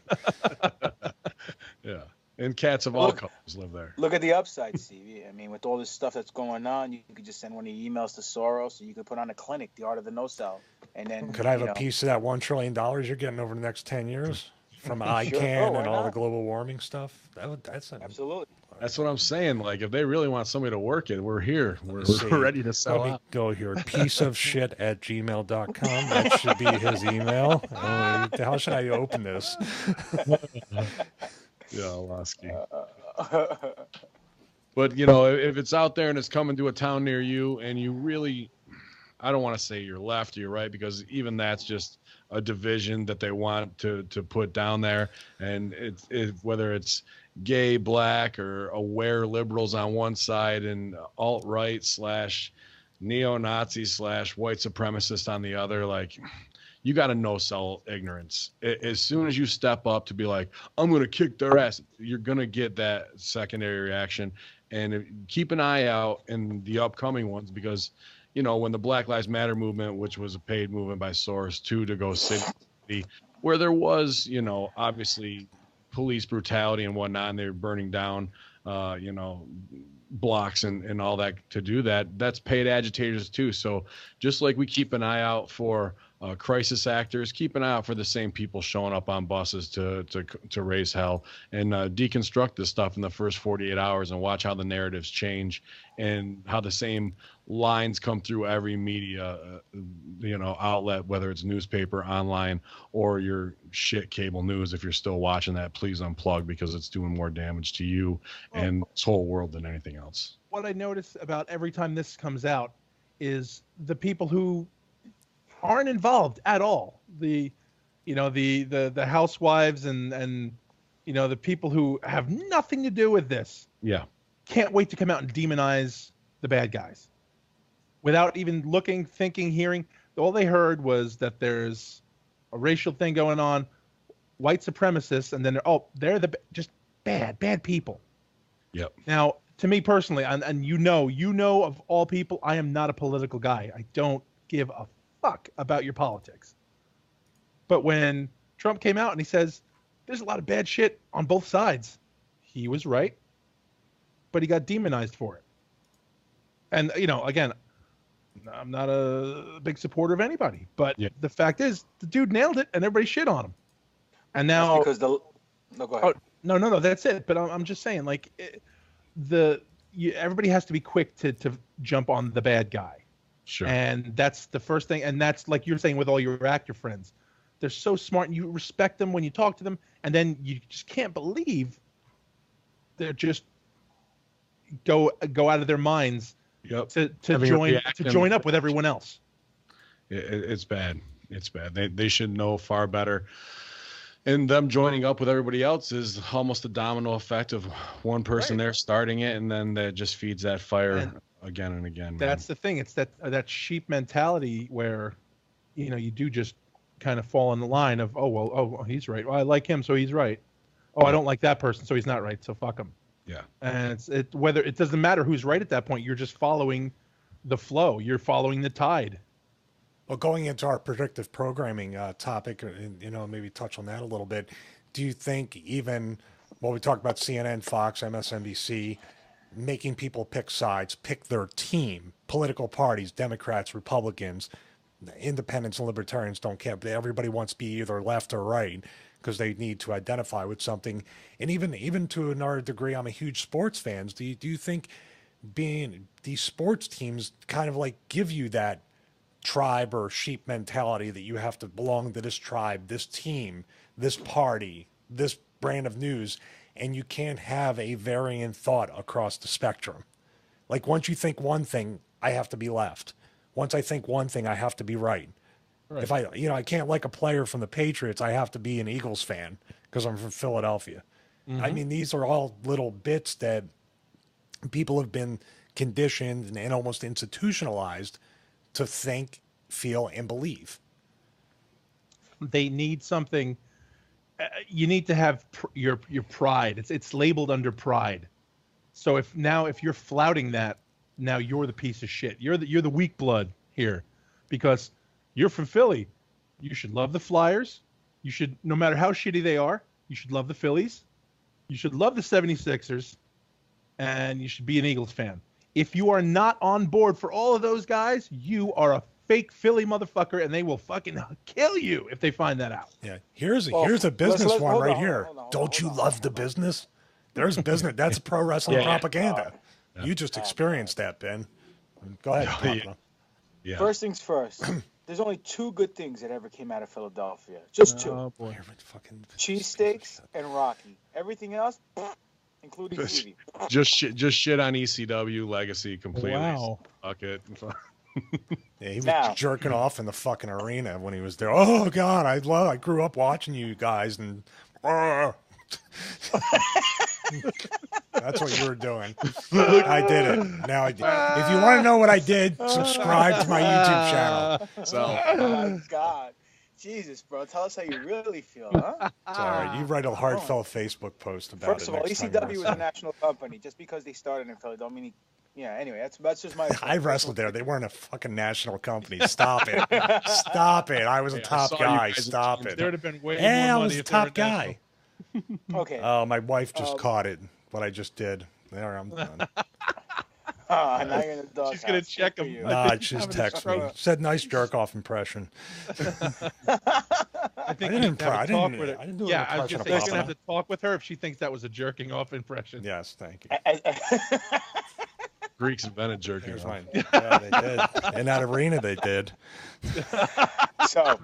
Yeah. And cats of all colors live there. Look at the upside, Stevie. I mean, with all this stuff that's going on, you could just send one of your emails to Soros, and you could put on a clinic, the art of the no-cell. And then could I have a piece of that $1 trillion you're getting over the next 10 years from ICANN and all the global warming stuff? Absolutely. That's what I'm saying. Like, if they really want somebody to work it, we're here. We're ready to sell out. Go here. pieceofshit@gmail.com. That should be his email. How should I open this? Yeah, Lasky. But, if it's out there and it's coming to a town near you and you really, I don't want to say you're left or you're right, because even that's just a division that they want to put down there. And whether it's gay, black, or aware liberals on one side and alt-right / neo-Nazi / white supremacist on the other, like, you got to no-sell ignorance. As soon as you step up to be like, I'm going to kick their ass, you're going to get that secondary reaction. And keep an eye out in the upcoming ones, because, when the Black Lives Matter movement, which was a paid movement by Soros to go city, where there was, obviously police brutality and whatnot, and they were burning down, blocks and all that to do that, that's paid agitators too. So just like we keep an eye out for crisis actors, keep an eye out for the same people showing up on buses to raise hell, and deconstruct this stuff in the first 48 hours and watch how the narratives change and how the same lines come through every media outlet, whether it's newspaper, online, or your shit cable news. If you're still watching that, please unplug, because it's doing more damage to you and this whole world than anything else. What I notice about every time this comes out is the people who aren't involved at all. The housewives and the people who have nothing to do with this. Yeah. Can't wait to come out and demonize the bad guys without even looking, thinking, hearing. All they heard was that there's a racial thing going on, white supremacists, and then they're just bad people. Yep. Now, to me personally, and of all people, I am not a political guy. I don't give a fuck about your politics. But when Trump came out and he says there's a lot of bad shit on both sides, he was right, but he got demonized for it. And again, I'm not a big supporter of anybody, but the fact is the dude nailed it and everybody shit on him. And now that's because no, go ahead. No, that's it. But I'm just saying, like, everybody has to be quick to jump on the bad guy. Sure. And that's the first thing. And that's like you're saying with all your actor friends. They're so smart and you respect them when you talk to them. And then you just can't believe they're just go out of their minds to join up with everyone else. It's bad. It's bad. They should know far better. And them joining up with everybody else is almost a domino effect of one person there starting it, and then that just feeds that fire again and again. That's the thing. It's that sheep mentality where, you do just kind of fall in the line of, he's right. Well, I like him, so he's right. Oh, I don't like that person, so he's not right. So fuck him. Yeah. And whether it doesn't matter who's right at that point. You're just following the flow. You're following the tide. Well, going into our predictive programming topic, maybe touch on that a little bit. Do you think even, well, we talked about CNN, Fox, MSNBC, making people pick sides, pick their team, political parties, Democrats, Republicans, independents and libertarians don't care, but everybody wants to be either left or right because they need to identify with something. And even to another degree, I'm a huge sports fan. Do you think being these sports teams kind of like give you that tribe or sheep mentality that you have to belong to this tribe, this team, this party, this brand of news, and you can't have a varying thought across the spectrum? Like once you think one thing, I have to be left. Once I think one thing, I have to be right. If I can't like a player from the Patriots, I have to be an Eagles fan because I'm from Philadelphia. I mean, these are all little bits that people have been conditioned and almost institutionalized to think, feel, and believe. They need something. You need to have your pride. It's labeled under pride. So if you're flouting that, now you're the piece of shit. You're the weak blood here, because you're from Philly. You should love the Flyers. You should, no matter how shitty they are, you should love the Phillies. You should love the 76ers, and you should be an Eagles fan. If you are not on board for all of those guys, you are a fake Philly motherfucker, and they will fucking kill you if they find that out. Yeah, here's a business one right here. Don't you love the business? There's business. That's pro wrestling propaganda. You just experienced that, Ben. Go ahead. Yeah. First things first. There's only two good things that ever came out of Philadelphia. Just two. Oh boy. Cheesesteaks and Rocky. Everything else, including Stevie. Just shit on ECW legacy completely. Wow. Fuck it. Yeah, he was jerking off in the fucking arena when he was there. Oh God, I grew up watching you guys, and that's what you were doing. I did it. Now I did. If you want to know what I did, subscribe to my YouTube channel. So, oh God, Jesus, bro, tell us how you really feel, huh? It's all right. You write a heartfelt Facebook post about it. First of all, ECW was a national company. Just because they started in Philly, don't mean. Anyway, that's just my. I wrestled there. They weren't a fucking national company. Stop it. Stop it. I was a top guy. Stop it. There'd have been way more I money was a if they were top guy. Okay. Oh, my wife just caught it. What I just did. There, I'm done. Now you're in the dog. She's gonna check him. Nah, she just texted me. Said nice jerk off impression. I think I didn't do an impression. I was gonna say, you're gonna have to talk with her if she thinks that was a jerking off impression. Yes, thank you. Greeks invented jerking off. Yeah, they did. In that arena, they did. So,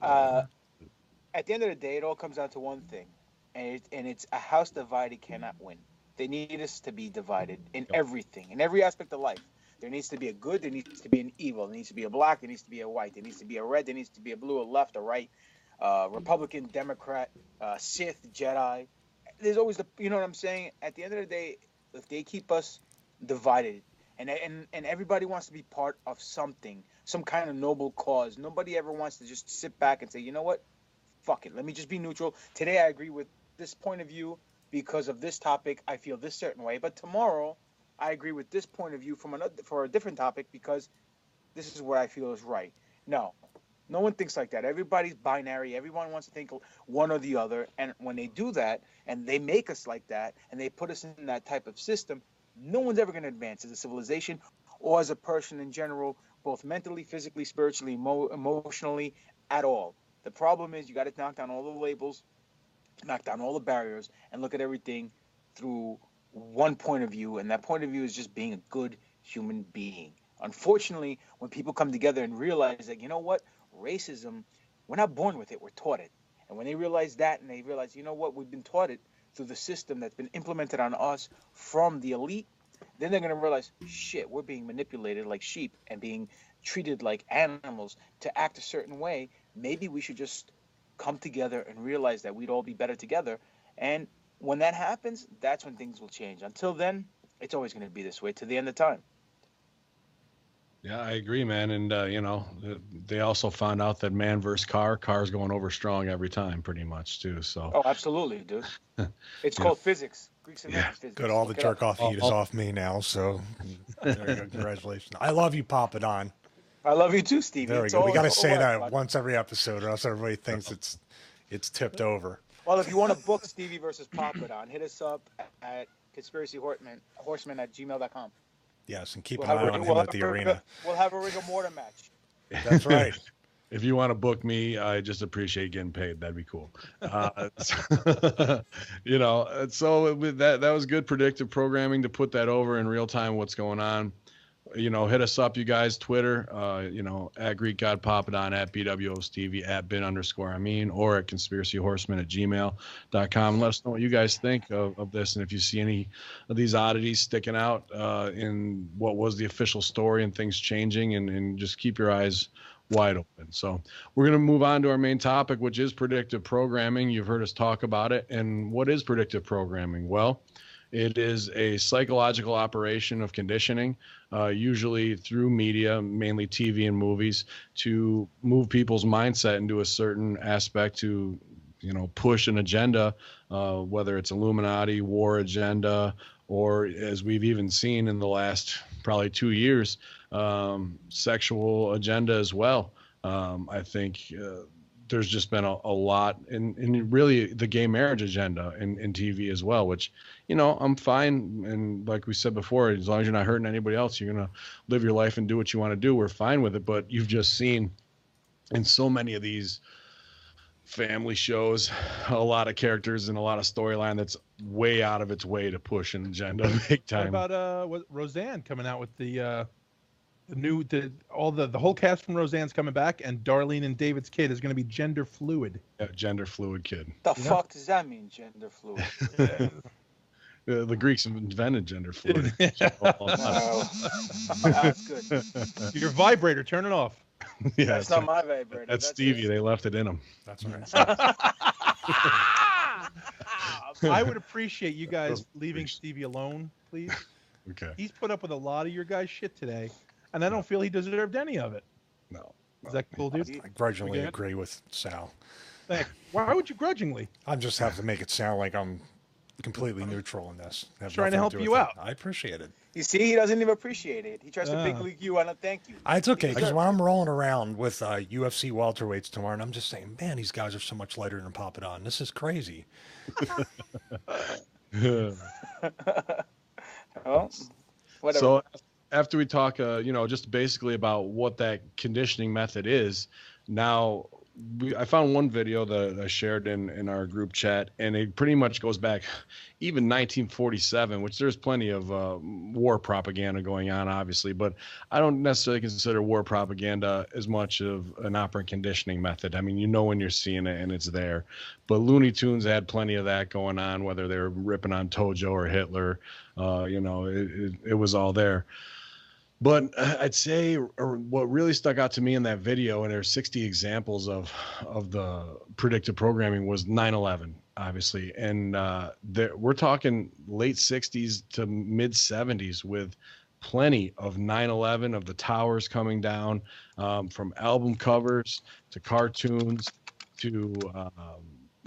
at the end of the day, it all comes down to one thing, and it's a house divided cannot win. They need us to be divided in everything, in every aspect of life. There needs to be a good, there needs to be an evil, there needs to be a black, there needs to be a white, there needs to be a red, there needs to be a blue, a left, a right, Republican, Democrat, Sith, Jedi. There's always you know what I'm saying? At the end of the day, if they keep us divided, and everybody wants to be part of something, some kind of noble cause. Nobody ever wants to just sit back and say, you know what? Fuck it. Let me just be neutral. Today I agree with this point of view because of this topic. I feel this certain way. But tomorrow I agree with this point of view for a different topic because this is what I feel is right. No one thinks like that. Everybody's binary. Everyone wants to think one or the other. And when they do that and they make us like that and they put us in that type of system, no one's ever going to advance as a civilization or as a person in general, both mentally, physically, spiritually, emotionally, at all. The problem is you got to knock down all the labels, knock down all the barriers, and look at everything through one point of view. And that point of view is just being a good human being. Unfortunately, when people come together and realize that, you know what, racism, we're not born with it, we're taught it. And when they realize that and they realize, you know what, we've been taught it through the system that's been implemented on us from the elite, then they're going to realize, shit, we're being manipulated like sheep and being treated like animals to act a certain way. Maybe we should just come together and realize that we'd all be better together. And when that happens, that's when things will change. Until then, it's always going to be this way to the end of time. Yeah, I agree, man. And they also found out that man versus car's going over strong every time, pretty much too. So. Oh, absolutely, dude. It's Yeah. called physics. Greeks Yeah. invented physics. Good. All the Look it up. jerk off heat is off me now. So there you go. Congratulations. I love you, Papa Don. I love you too, Stevie. There we It's go. We got to all say right, that bud. once every episode, or else everybody thinks it's tipped over. Well, if you want to book Stevie versus Papa Don, hit us up at conspiracyhorseman@gmail.com. Yes, and keep an eye on him at the arena. We'll have a rigor mortem match. That's right. If you want to book me, I just appreciate getting paid. That'd be cool. So with that was good predictive programming to put that over in real time. What's going on? Hit us up, you guys. Twitter, at Greek God Papadon, at BWO Stevie, at bin_Amin, or at conspiracyhorseman@gmail.com. Let us know what you guys think of this, and if you see any of these oddities sticking out in what was the official story and things changing, and just keep your eyes wide open. So we're going to move on to our main topic, which is predictive programming. You've heard us talk about it. And what is predictive programming? Well, it is a psychological operation of conditioning, usually through media, mainly TV and movies, to move people's mindset into a certain aspect to, push an agenda, whether it's Illuminati, war agenda, or as we've even seen in the last probably 2 years, sexual agenda as well. I think there's just been a lot, and really the gay marriage agenda in TV as well, which, I'm fine. And like we said before, as long as you're not hurting anybody else, you're going to live your life and do what you want to do. We're fine with it. But you've just seen in so many of these family shows, a lot of characters and a lot of storyline that's way out of its way to push an agenda big time. What about Roseanne coming out with the whole cast from Roseanne's coming back, and Darlene and David's kid is going to be gender fluid. Yeah, gender fluid kid. The fuck does that mean, gender fluid? The Greeks invented gender fluid. That's good. Your vibrator, turn it off. Yeah, that's not my vibrator. That's Stevie. His. They left it in him. That's right. I would appreciate you guys leaving Stevie alone, please. Okay. He's put up with a lot of your guys' shit today, and I don't feel he deserved any of it. No. Is that cool, dude? I grudgingly agree with Sal. Why would you grudgingly? I just have to make it sound like I'm completely neutral in this. Trying to help you out. I appreciate it. You see, he doesn't even appreciate it. He tries to big league you on a thank you. It's okay, because when I'm rolling around with UFC welterweights tomorrow, and I'm just saying, man, these guys are so much lighter than Papa Don. This is crazy. Well, whatever. So after we talk, just basically about what that conditioning method is, now I found one video that I shared in our group chat, and it pretty much goes back even 1947, which there's plenty of war propaganda going on, obviously, but I don't necessarily consider war propaganda as much of an operant conditioning method. I mean, when you're seeing it and it's there. But Looney Tunes had plenty of that going on, whether they were ripping on Tojo or Hitler, it was all there. But I'd say what really stuck out to me in that video, and there's 60 examples of the predictive programming, was 9/11, obviously. And we're talking late 60s to mid 70s with plenty of 9/11, of the towers coming down, from album covers to cartoons to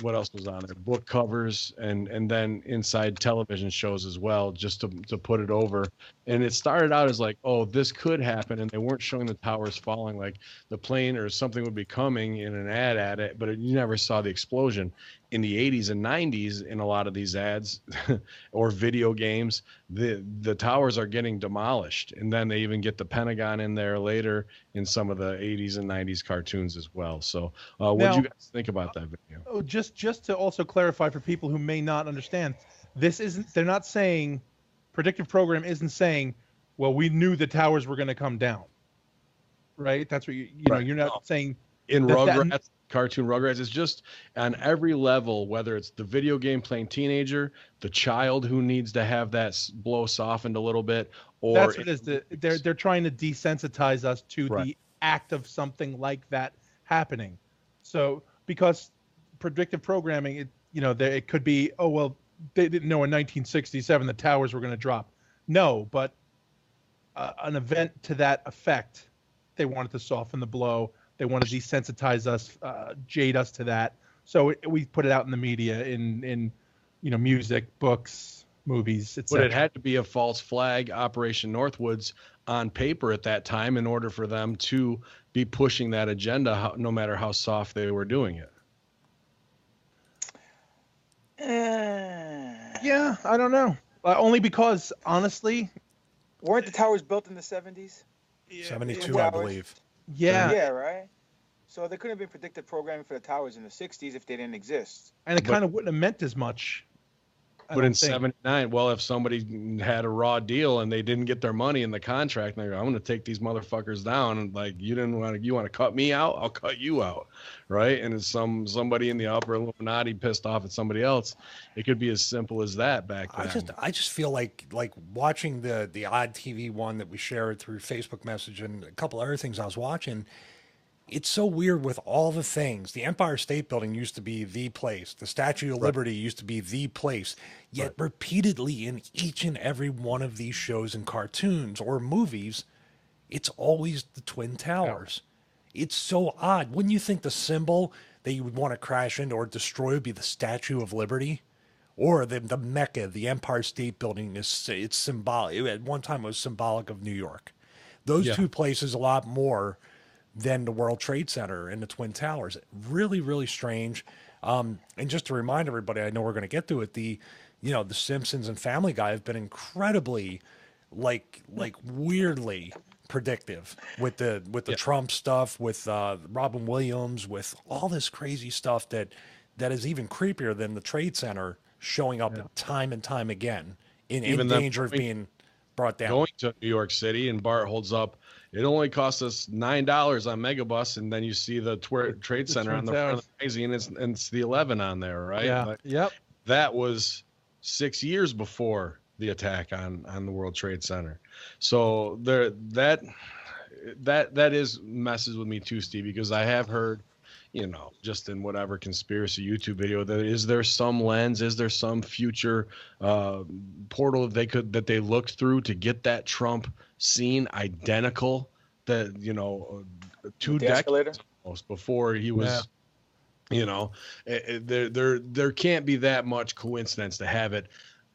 what else was on there? Book covers, and then inside television shows as well, just to put it over. And it started out as like, oh, this could happen, and they weren't showing the towers falling, like the plane or something would be coming in an ad at it, but you never saw the explosion. In the 80s and 90s, in a lot of these ads or video games, the towers are getting demolished, and then they even get the Pentagon in there later in some of the 80s and 90s cartoons as well. So what do you guys think about that video? Oh, just to also clarify for people who may not understand, they're not saying, predictive program isn't saying, well, we knew the towers were going to come down, right? That's what you're not saying. In Rugrats, cartoon Rugrats, it's just on every level, whether it's the video game playing teenager, the child who needs to have that blow softened a little bit, or that's what it is. They're trying to desensitize us to the act of something like that happening. So because predictive programming, it could be, oh well, they didn't know in 1967 the towers were going to drop. No, but an event to that effect, they wanted to soften the blow. They wanted to desensitize us, jade us to that. So we put it out in the media, in music, books, movies, etc. But it had to be a false flag, Operation Northwoods, on paper at that time in order for them to be pushing that agenda, no matter how soft they were doing it. Yeah, I don't know. Only because, honestly, weren't the towers built in the 70s? 72, I believe. Yeah. Yeah, right? So there couldn't have been predictive programming for the towers in the 60s if they didn't exist. And it kind of wouldn't have meant as much. But in 79, well, if somebody had a raw deal and they didn't get their money in the contract, and they go, I'm going to take these motherfuckers down, and like, you want to cut me out? I'll cut you out, right? And it's somebody in the upper Illuminati pissed off at somebody else. It could be as simple as that back then. I just feel like watching the Odd TV one that we shared through Facebook message and a couple other things I was watching. It's so weird with all the things. The Empire State Building used to be the place. The Statue of Liberty used to be the place. Yet repeatedly in each and every one of these shows and cartoons or movies, it's always the Twin Towers. It's so odd. Wouldn't you think the symbol that you would want to crash into or destroy would be the Statue of Liberty? Or the Mecca, the Empire State Building, it's symbolic. At one time it was symbolic of New York. Those two places a lot more than the World Trade Center and the Twin Towers. Really, really strange. And just to remind everybody, I know we're going to get to it, the Simpsons and Family Guy have been incredibly, like weirdly predictive with the Trump stuff, with Robin Williams, with all this crazy stuff that is even creepier than the Trade Center showing up time and time again in danger of being brought down. Going to New York City, and Bart holds up, it only cost us $9 on Megabus, and then you see the Trade Center on the front of the magazine, and it's the 11 on there, right? Yeah. That was 6 years before the attack on the World Trade Center. So that is messes with me too, Steve, because I have heard, just in whatever conspiracy YouTube video, that is there some lens, is there some future portal that they looked through to get that Trump scene identical, that 2 decades almost before he was there can't be that much coincidence to have it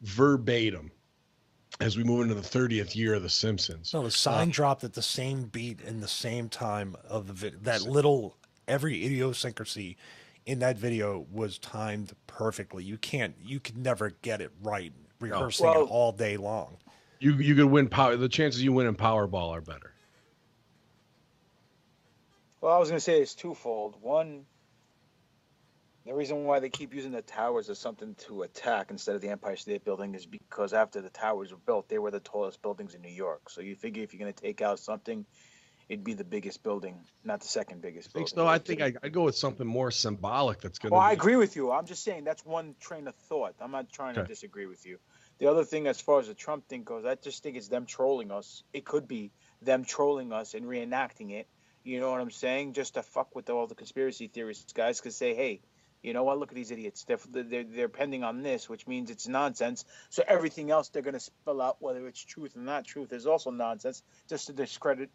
verbatim as we move into the 30th year of The Simpsons. No, the sign dropped at the same beat in the same time of the that little, every idiosyncrasy in that video was timed perfectly. You could never get it right rehearsing it all day long. You could win power. The chances you win in Powerball are better. Well, I was going to say it's twofold. One, the reason why they keep using the towers as something to attack instead of the Empire State Building is because after the towers were built, they were the tallest buildings in New York. So you figure if you're going to take out something, it'd be the biggest building, not the second biggest building. So I think I'd go with something more symbolic that's going to I agree with you. I'm just saying that's one train of thought. I'm not trying to disagree with you. The other thing, as far as the Trump thing goes, I just think it's them trolling us. It could be them trolling us and reenacting it. You know what I'm saying? Just to fuck with all the conspiracy theorists, guys, could say, hey, you know what? Look at these idiots. They're pending on this, which means it's nonsense. So everything else they're going to spill out, whether it's truth or not truth, is also nonsense, just to discredit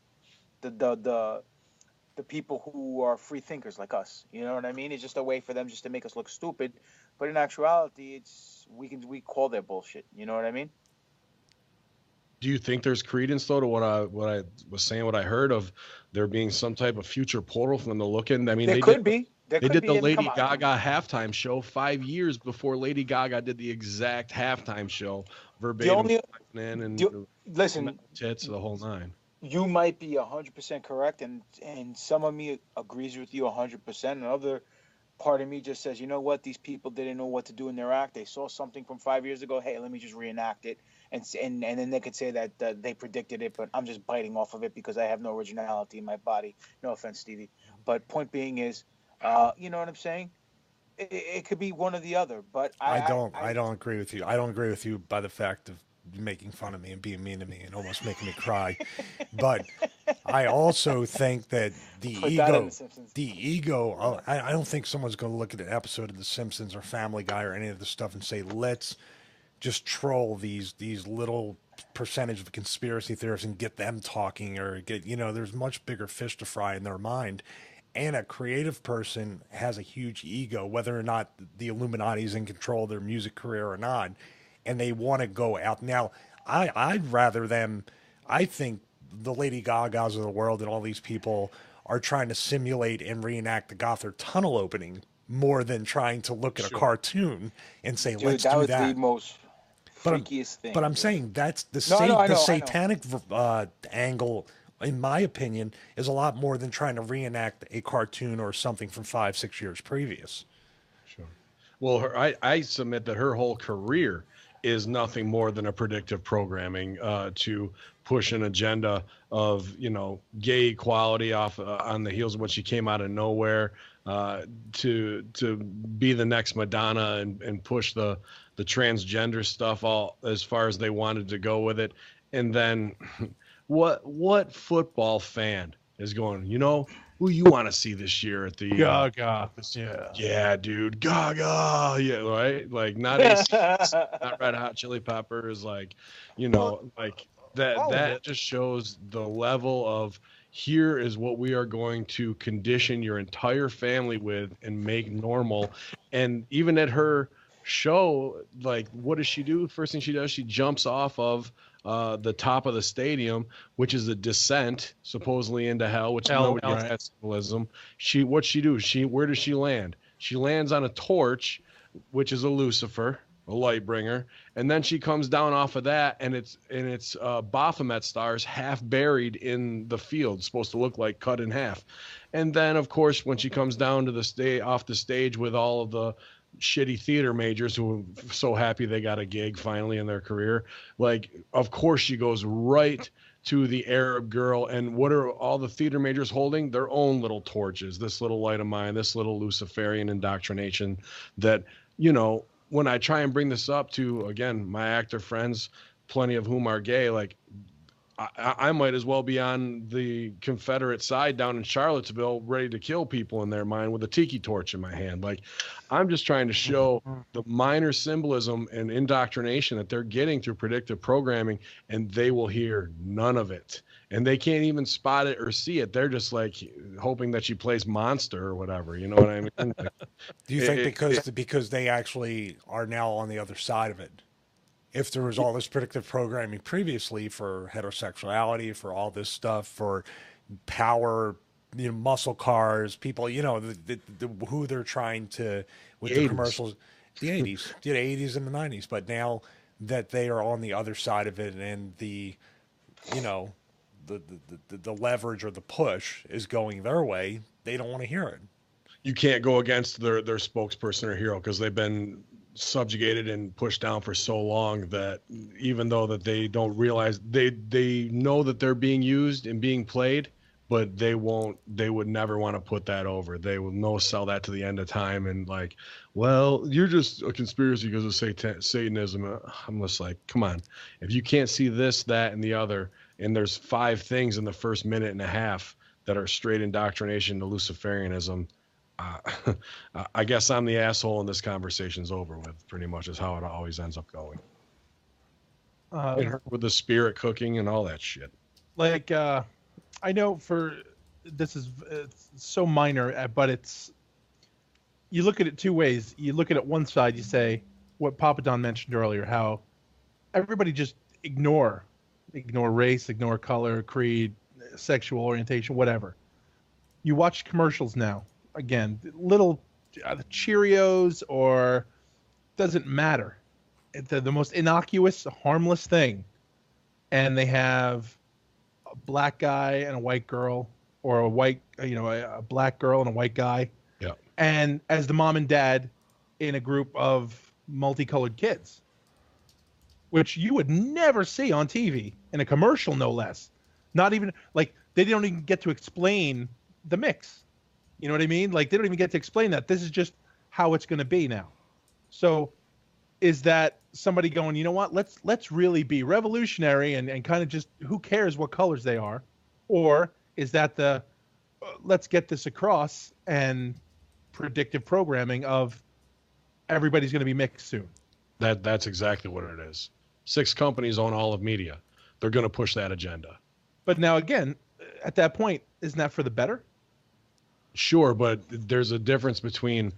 the people who are free thinkers like us. You know what I mean? It's just a way for them just to make us look stupid. But in actuality, we call their bullshit. You know what I mean? Do you think there's credence though to what I was saying? What I heard of there being some type of future portal for them to look in? I mean, they could be. They did the Lady Gaga halftime show 5 years before Lady Gaga did the exact halftime show verbatim. Listen, tits, the whole nine. You might be 100% correct, and some of me agrees with you 100%. Another part of me just says, you know what? These people didn't know what to do in their act. They saw something from 5 years ago. Hey, let me just reenact it, and then they could say that they predicted it, but I'm just biting off of it because I have no originality in my body. No offense, Stevie. But point being is, you know what I'm saying? It could be one or the other. But I don't agree with you. I don't agree with you by the fact of making fun of me and being mean to me and almost making me cry. But I also think that the ego, I don't think someone's going to look at an episode of The Simpsons or Family Guy or any of this stuff and say, let's just troll these little percentage of conspiracy theorists and get them talking, or get, there's much bigger fish to fry in their mind. And a creative person has a huge ego, whether or not the Illuminati is in control of their music career or not, and they want to go out. Now, I'd rather them, I think the Lady Gagas of the world and all these people are trying to simulate and reenact the Gotthard tunnel opening more than trying to look at a cartoon and say, let's do that. That was the most freakiest thing. But I'm saying that's the satanic angle, in my opinion, is a lot more than trying to reenact a cartoon or something from 5-6 years previous. Sure. Well, I submit that her whole career is nothing more than a predictive programming to push an agenda of, gay equality off on the heels of when she came out of nowhere, to be the next Madonna and push the transgender stuff all as far as they wanted to go with it. And then what football fan is going, who you want to see this year at the Gaga? Yeah, dude, Gaga. Yeah, right. Like not not Red Hot Chili Peppers. Like, like that just shows the level of, here is what we are going to condition your entire family with and make normal. And even at her show, like, what does she do? First thing she does, she jumps off of the top of the stadium, which is a descent supposedly into hell, which nobody else has symbolism. Where does she land? She lands on a torch, which is a Lucifer, a light bringer, and then she comes down off of that, and it's Baphomet stars half buried in the field, supposed to look like cut in half. And then, of course, when she comes down to off the stage with all of the shitty theater majors who are so happy they got a gig finally in their career, like, of course she goes right to the Arab girl. And what are all the theater majors holding? Their own little torches, this little light of mine, this little Luciferian indoctrination that, when I try and bring this up to, again, my actor friends, plenty of whom are gay, like, I might as well be on the Confederate side down in Charlottesville, ready to kill people in their mind with a tiki torch in my hand. Like, I'm just trying to show the minor symbolism and indoctrination that they're getting through predictive programming, and they will hear none of it. And they can't even spot it or see it. They're just like hoping that she plays Monster or whatever. You know what I mean? Do you think because they actually are now on the other side of it? If there was all this predictive programming previously for heterosexuality, for all this stuff, for power, muscle cars, people, who they're trying to, with the commercials, the 80s, the 80s and the 90s. But now that they are on the other side of it, and the leverage or the push is going their way, they don't want to hear it. You can't go against their spokesperson or hero, because they've been subjugated and pushed down for so long that even though that they don't realize, they know that they're being used and being played, but they would never want to put that over. They will sell that to the end of time, and like, well, you're just a conspiracy because of Satanism. I'm just like, come on, if you can't see this, that, and the other, and there's 5 things in the first minute and a half that are straight indoctrination to Luciferianism, I guess I'm the asshole and this conversation's over with, pretty much is how it always ends up going. With the spirit cooking and all that shit. Like, I know it's so minor, but you look at it 2 ways. You look at it one side, you say what Papa Don mentioned earlier, how everybody just ignore race, ignore color, creed, sexual orientation, whatever. You watch commercials now. Again, little Cheerios, or doesn't matter. It's the most innocuous, harmless thing. And they have a black guy and a white girl, or a black girl and a white guy. Yeah. And as the mom and dad in a group of multicolored kids, which you would never see on TV, in a commercial, no less. Not even, like, they don't even get to explain the mix. You know what I mean? Like, they don't even get to explain that. This is just how it's going to be now. So is that somebody going, you know what, let's really be revolutionary and kind of just, who cares what colors they are? Or is that let's get this across, and predictive programming of everybody's going to be mixed soon? That's exactly what it is. 6 companies own all of media. They're going to push that agenda. But now again, at that point, isn't that for the better? Sure, but there's a difference between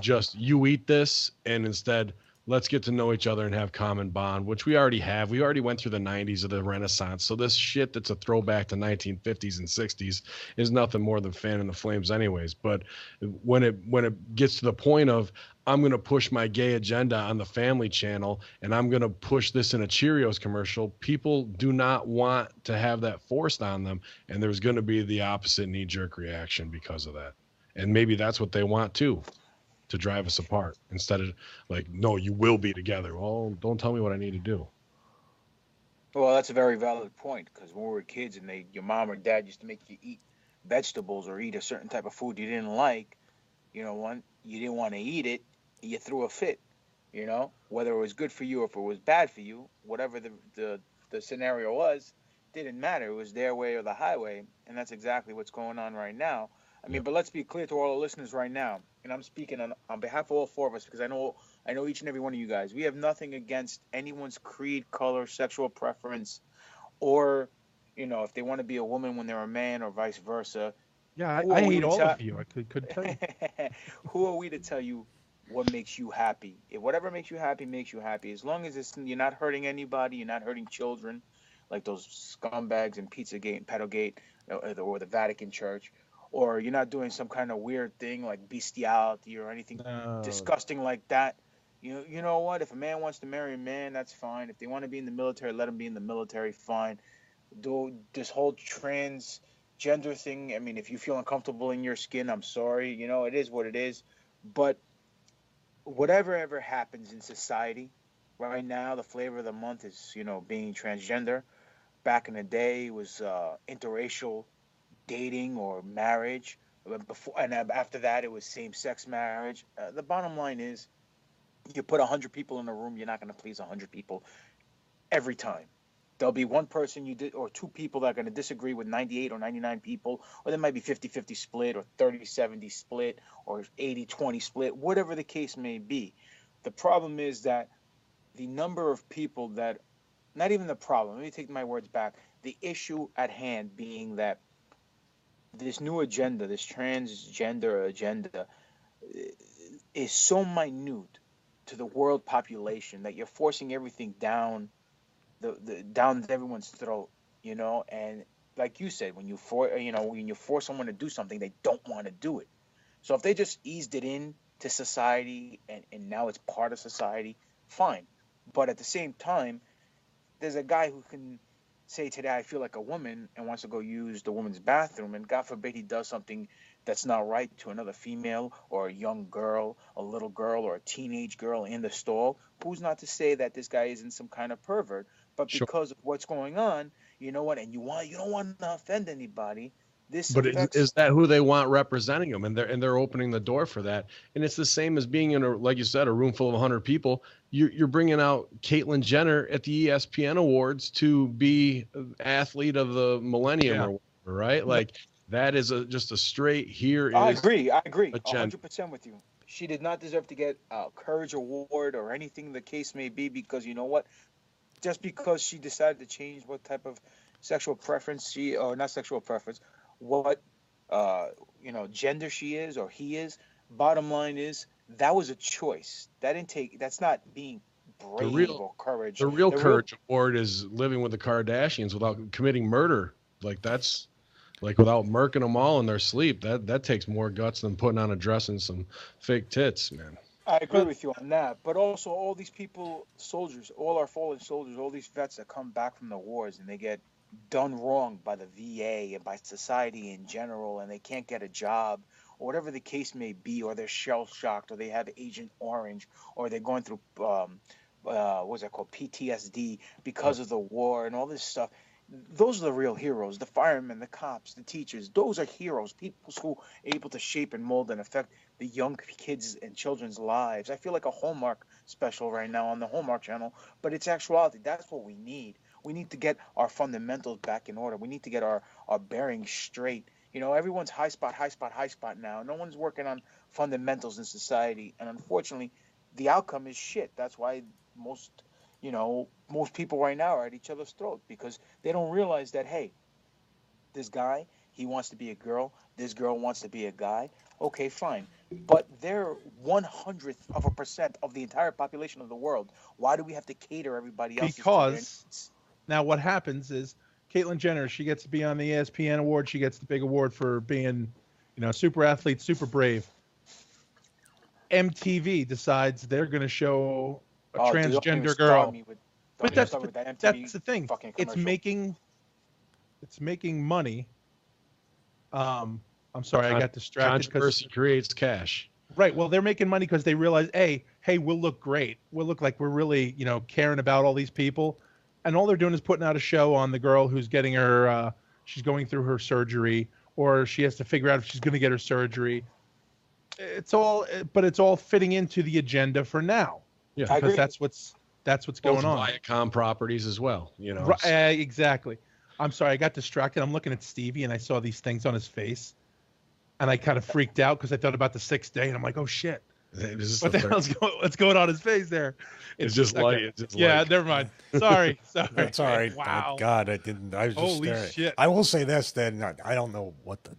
just you eat this and instead let's get to know each other and have common bond, which we already have. We already went through the 90s of the Renaissance. So this shit that's a throwback to 1950s and 60s is nothing more than fanning the flames anyways. But when it gets to the point of I'm going to push my gay agenda on the Family Channel and I'm going to push this in a Cheerios commercial, people do not want to have that forced on them, and there's going to be the opposite knee-jerk reaction because of that. And maybe that's what they want too, to drive us apart instead of like, no, you will be together. Well, don't tell me what I need to do. Well, that's a very valid point, because when we were kids and your mom or dad used to make you eat vegetables or eat a certain type of food you didn't like, you didn't want to eat it, you threw a fit, whether it was good for you or if it was bad for you, whatever the scenario was, didn't matter. It was their way or the highway, and that's exactly what's going on right now. I mean, but let's be clear to all the listeners right now, and I'm speaking on behalf of all 4 of us, because I know each and every one of you guys. We have nothing against anyone's creed, color, sexual preference, or if they want to be a woman when they're a man, or vice versa. Yeah, I hate all of you. I couldn't tell you. Who are we to tell you what makes you happy? If whatever makes you happy makes you happy, as long as you're not hurting anybody, you're not hurting children, like those scumbags in Pizzagate and Pedalgate, or the Vatican Church, or you're not doing some kind of weird thing like bestiality or anything disgusting like that. You know what? If a man wants to marry a man, that's fine. If they want to be in the military, let them be in the military, fine. Do this whole transgender thing. I mean, if you feel uncomfortable in your skin, I'm sorry. It is what it is. But whatever ever happens in society, right now, the flavor of the month is, being transgender. Back in the day, it was interracial dating or marriage. Before and after that, it was same-sex marriage. The bottom line is, you put 100 people in a room, you're not going to please 100 people every time. There'll be one person or 2 people that are going to disagree with 98 or 99 people, or there might be 50-50 split, or 30-70 split, or 80-20 split, whatever the case may be. The problem is that the number of people that, not even the problem, let me take my words back, the issue at hand being that this new agenda, this transgender agenda, is so minute to the world population that you're forcing everything down down everyone's throat, and like you said, when you force someone to do something, they don't want to do it. So if they just eased it in to society and now it's part of society, fine. But at the same time, there's a guy who can say today, I feel like a woman, and wants to go use the woman's bathroom, and God forbid he does something that's not right to another female or a young girl, a little girl or a teenage girl in the stall. Who's not to say that this guy isn't some kind of pervert? But because of what's going on, you know what, and you don't want to offend anybody. But is that who they want representing them? And they're opening the door for that. And it's the same as being in like you said, a room full of 100 people. You're bringing out Caitlyn Jenner at the ESPN Awards to be athlete of the millennium or whatever, right? Like that is just a straight here. I agree 100% with you. She did not deserve to get a Courage Award or anything the case may be, because you know what? Just because she decided to change what type of sexual preference not sexual preference, what gender she is or he is. Bottom line is, that was a choice. That's not being brave or courage. The real Courage Award is living with the Kardashians without committing murder. Like that's like without murking them all in their sleep. That takes more guts than putting on a dress and some fake tits, man. I agree with you on that. But also all these people, soldiers, all our fallen soldiers, all these vets that come back from the wars and they get done wrong by the VA and by society in general, and they can't get a job or whatever the case may be, or they're shell shocked, or they have Agent Orange, or they're going through what's that called, PTSD because of the war and all this stuff. Those are the real heroes. The firemen, the cops, the teachers, those are heroes, people who are able to shape and mold and affect the young kids and children's lives. I feel like a Hallmark special right now on the Hallmark Channel, but it's actuality. That's what we need. We need to get our fundamentals back in order. We need to get our bearings straight. Everyone's high spot now. No one's working on fundamentals in society. And unfortunately, the outcome is shit. That's why most people right now are at each other's throat, because they don't realize that, hey, this guy, he wants to be a girl, this girl wants to be a guy. Okay, fine. But they're 100% of the entire population of the world. Why do we have to cater everybody else? Because now what happens is Caitlyn Jenner, she gets to be on the ESPN award. She gets the big award for being, super athlete, super brave. MTV decides they're going to show a transgender girl. But that's the thing. It's making money. I'm sorry, I got distracted. Controversy creates cash. Right. Well, they're making money because they realize, hey, we'll look great. We'll look like we're really, caring about all these people. And all they're doing is putting out a show on the girl who's getting her, she's going through her surgery, or she has to figure out if she's going to get her surgery. It's all fitting into the agenda for now. Yeah, because that's what's going on. Viacom properties as well, Right, exactly. I'm sorry, I got distracted. I'm looking at Stevie, and I saw these things on his face, and I kind of freaked out because I thought about the 6th day, and I'm like, oh shit. What the hell's going on his face there? It's just light. It's just light. Never mind. Sorry. That's all right. Wow. God, I didn't. I was just Holy staring. shit. I will say this, then. I don't know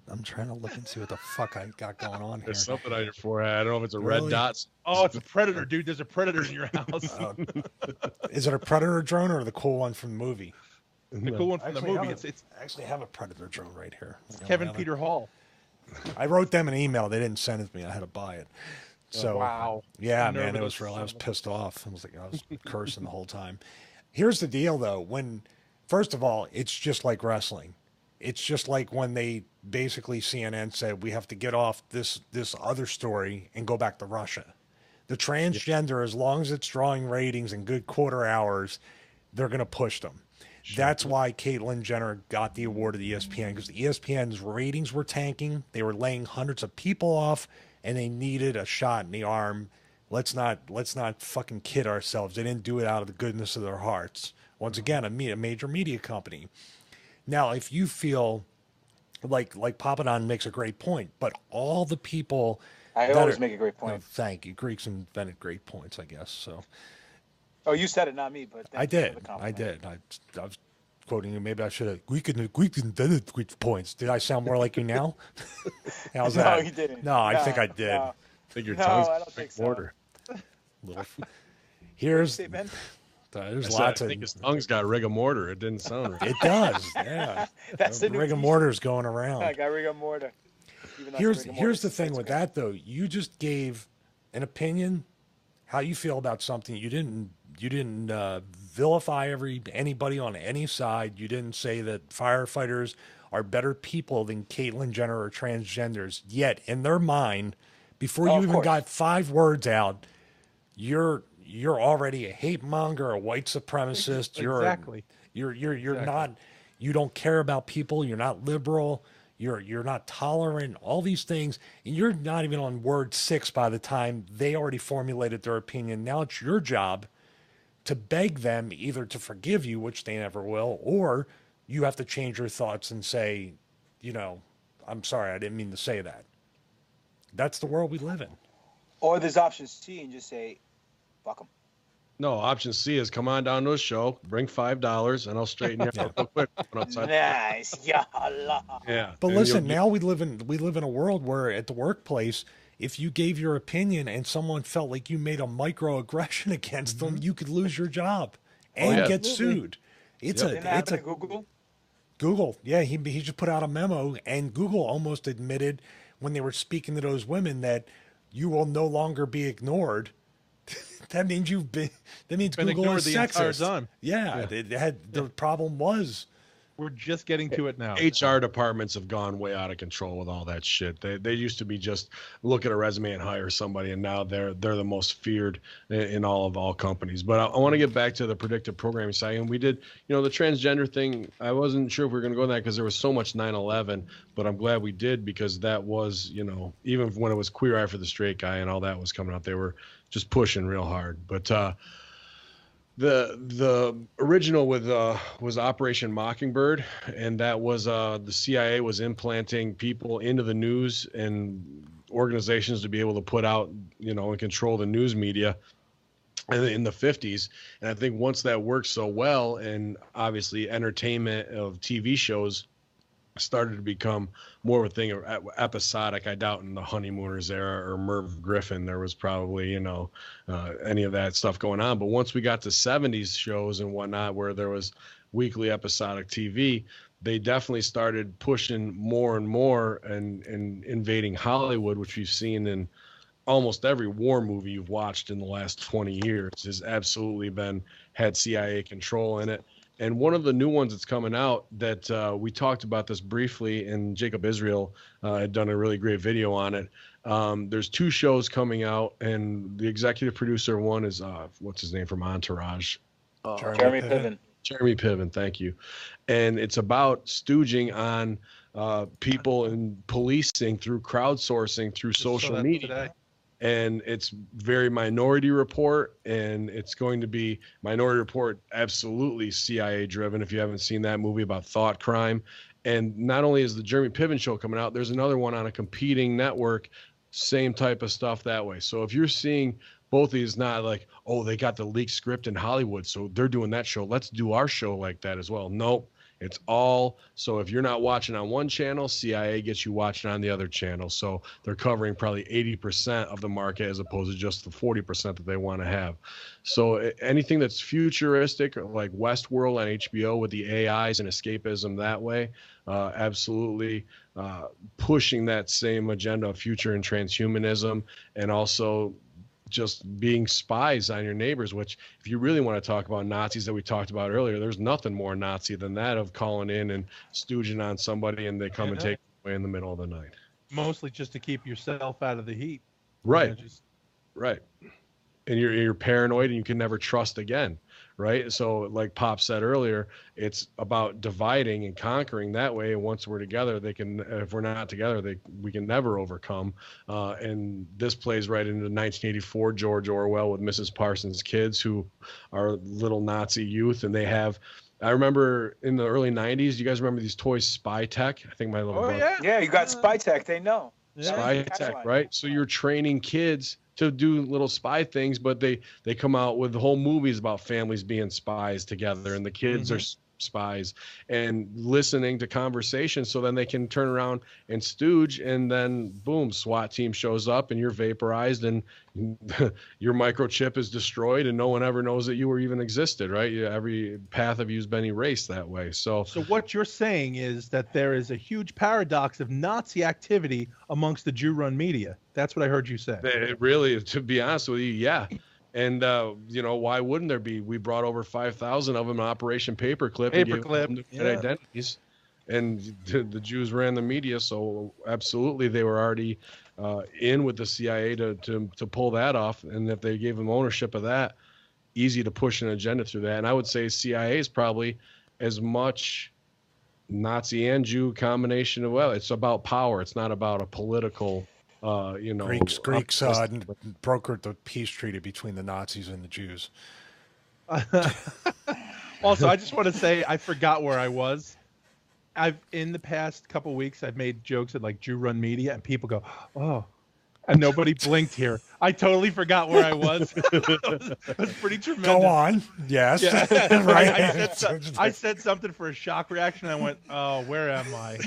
I'm trying to look and see what the fuck I got going on here. There's something on your forehead. I don't know if it's a red dot. Oh, it's a predator, dude. There's a predator in your house. Is it a predator drone or the cool one from the movie? The cool one from the movie. I actually have a predator drone right here. Kevin Peter Hall. I wrote them an email. They didn't send it to me. I had to buy it. So wow. Yeah, man, it was real. I was pissed off. I was cursing the whole time. Here's the deal, though. First of all, it's just like wrestling. It's just like when they basically CNN said we have to get off this other story and go back to Russia. The transgender, as long as it's drawing ratings and good quarter hours, they're going to push them. Sure. That's why Caitlyn Jenner got the award of the ESPN, because the ESPN's ratings were tanking. They were laying hundreds of people off, and they needed a shot in the arm. Let's not fucking kid ourselves. They didn't do it out of the goodness of their hearts. Once again, a major media company. Now, if you feel like Papadon makes a great point, but all the people I always make a great point. Thank you. Greeks invented great points, I guess. So. Oh, you said it, not me, but I did. I was quoting you. Maybe I should have. Greek invented great points. Did I sound more like you now? How's that? No, you didn't. No, I think I did. No. I think your tongue's I don't think so. order. Here's. There's lots of. I think his tongue's got rigor mortar. It didn't sound right. It does. Yeah. That's the rigor mortar's going around. I got rigor mortar. Here's the thing with that, though. You just gave an opinion, how you feel about something. You didn't vilify anybody on any side. You didn't say that firefighters are better people than Caitlyn Jenner or transgenders. Yet in their mind, before you even got 5 words out, you're already a hate monger, a white supremacist. Exactly. You're not. You don't care about people. You're not liberal. You're not tolerant. All these things, and you're not even on word 6 by the time they already formulated their opinion. Now it's your job to beg them either to forgive you, which they never will, or you have to change your thoughts and say, I'm sorry, I didn't mean to say that. That's the world we live in. Or there's option C and just say, fuck them. No, option C is come on down to a show, bring $5, and I'll straighten you out real quick. Nice, yeah. But listen, now we live in a world where at the workplace, if you gave your opinion and someone felt like you made a microaggression against them, you could lose your job and get sued. It's a Google. Google, yeah, he just put out a memo, and Google almost admitted when they were speaking to those women that you will no longer be ignored. That means Google is the sexist. Entire time. Yeah. The problem was. We're just getting to it now. HR departments have gone way out of control with all that shit. They used to be just look at a resume and hire somebody, and now they're the most feared in all companies. But I want to get back to the predictive programming side. And we did, the transgender thing. I wasn't sure if we were going to go on that because there was so much 9/11, but I'm glad we did because that was, even when it was Queer Eye for the Straight Guy and all that was coming out, they were just pushing real hard. But the original was Operation Mockingbird, and that was the CIA was implanting people into the news and organizations to be able to put out, and control the news media in the 50s. And I think once that worked so well, and obviously entertainment of TV shows started to become more of a thing of episodic. I doubt in the Honeymooners era or Merv Griffin there was probably any of that stuff going on. But once we got to 70s shows and whatnot, where there was weekly episodic TV, they definitely started pushing more and more and invading Hollywood, which we've seen in almost every war movie you've watched in the last 20 years has absolutely had CIA control in it. And one of the new ones that's coming out that we talked about this briefly, and Jacob Israel had done a really great video on it. There's 2 shows coming out, and the executive producer of one is, what's his name from Entourage? Jeremy Piven. Jeremy Piven, thank you. And it's about stooging on people in policing through crowdsourcing, through social media. Today. And it's very Minority Report, and it's going to be Minority Report absolutely CIA driven. If you haven't seen that movie about thought crime, and not only is the Jeremy Piven show coming out, there's another one on a competing network, same type of stuff that way. So if you're seeing both of these, not like, oh, they got the leaked script in Hollywood, so they're doing that show, let's do our show like that as well. Nope. It's all, so if you're not watching on one channel, CIA gets you watching on the other channel. So they're covering probably 80% of the market as opposed to just the 40% that they want to have. So anything that's futuristic, like Westworld on HBO with the AIs and escapism that way, absolutely pushing that same agenda of future and transhumanism, and also just being spies on your neighbors, which if you really want to talk about Nazis that we talked about earlier, there's nothing more Nazi than that, of calling in and stooging on somebody and they come and take you away in the middle of the night. Mostly just to keep yourself out of the heat. Right. Right. And you're paranoid and you can never trust again. Right. So like Pop said earlier, it's about dividing and conquering that way. And once we're together, if we're not together, we can never overcome. And this plays right into 1984 George Orwell with Mrs. Parsons' kids, who are little Nazi youth. And I remember in the early 90s, you guys remember these toys, Spy Tech? I think my little brother. Yeah, you got Spy Tech. They know. Spy Tech, right? So you're training kids to do little spy things, but they come out with the whole movies about families being spies together, and the kids are spies and listening to conversations, so then they can turn around and stooge, and then boom, SWAT team shows up and you're vaporized and your microchip is destroyed and no one ever knows that you were even existed, right? Every path of you has been erased that way. So what you're saying is that there is a huge paradox of Nazi activity amongst the Jew-run media. That's what I heard you say. It really, to be honest with you, yeah. And, why wouldn't there be? We brought over 5,000 of them in Operation Paperclip. And gave them different identities. And the Jews ran the media, so absolutely they were already in with the CIA to pull that off. And if they gave them ownership of that, easy to push an agenda through that. And I would say CIA is probably as much Nazi and Jew combination of, it's about power. It's not about a political Greeks brokered the peace treaty between the Nazis and the Jews. Also, I just want to say I forgot where I was. In the past couple weeks, I've made jokes at like Jew-run media, and people go, "Oh," and nobody blinked here. I totally forgot where I was. It was pretty tremendous. Go on. Yes. Yeah. Right. I said something for a shock reaction. I went, "Oh, where am I?"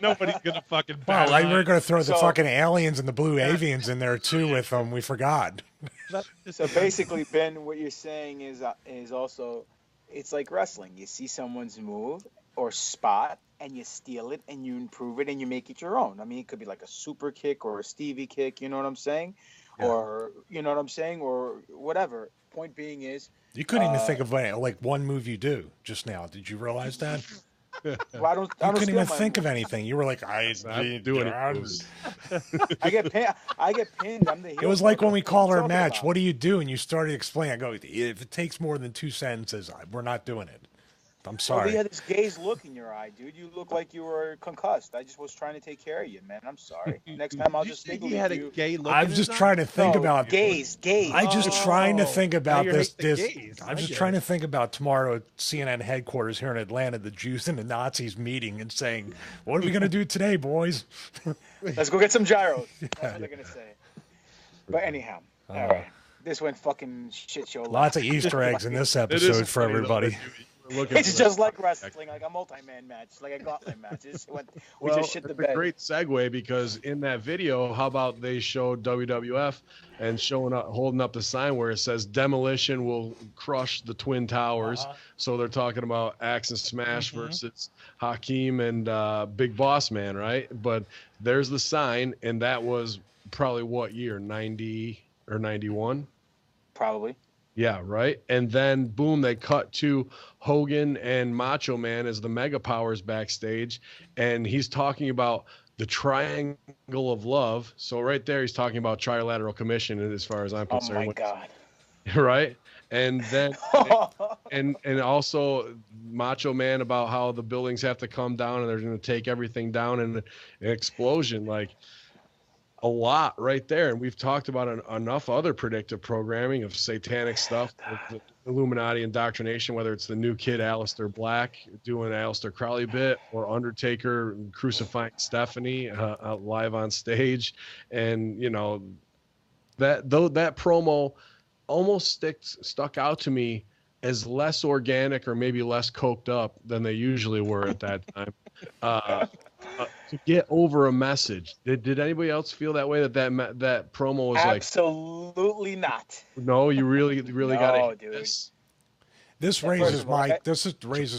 Nobody's gonna fucking. Well, like we're gonna throw the fucking aliens and the blue avians in there too with them. We forgot. So basically, Ben, what you're saying is also, it's like wrestling. You see someone's move or spot, and you steal it, and you improve it, and you make it your own. I mean, it could be like a super kick or a Stevie kick, you know what I'm saying? Yeah. Or, you know what I'm saying? Or whatever. Point being is... You couldn't even think of like one move you do just now. Did you realize that? Well, I don't couldn't even think of anything. You were like, I do it. I get pinned. I'm the heel. It was like when we called our match. What do you do? And you started explaining. I go, if it takes more than 2 sentences, we're not doing it. I'm sorry. you had this gaze look in your eye, dude. You look like you were concussed. I just was trying to take care of you, man. I'm sorry. Next time I'll just think think he had a you. gay look. I'm just trying to think about gaze. I'm just trying to think about this. I'm just trying to think about tomorrow at CNN headquarters here in Atlanta, the Jews and the Nazis meeting and saying, "What are we gonna do today, boys? Let's go get some gyros." That's what they're gonna say. But anyhow, all right. This went fucking shit show. Lots of Easter eggs in this episode for everybody. It's just like wrestling, like a multi-man match, like a gauntlet match. We just shit the bed. It's a great segue because in that video, how about they showed WWF and holding up the sign where it says "Demolition will crush the Twin Towers." So they're talking about Axe and Smash versus Hakeem and Big Boss Man, right? But there's the sign, and that was probably what year? 90 or 91? Probably. Yeah, right. And then boom, they cut to Hogan and Macho Man as the Mega Powers backstage, and he's talking about the triangle of love. So right there, he's talking about trilateral commission, as far as I'm concerned. Oh my God. Right. And then and also Macho Man about how the buildings have to come down and they're going to take everything down in an explosion. Like, a lot right there. And we've talked about enough other predictive programming of satanic stuff, the Illuminati indoctrination, whether it's the new kid Aleister Black doing Aleister Crowley bit, or Undertaker crucifying Stephanie live on stage. And that promo almost stuck out to me as less organic or maybe less coked up than they usually were at that time. To get over a message. Did anybody else feel that way? That promo was absolutely not. No, you really got to. This raises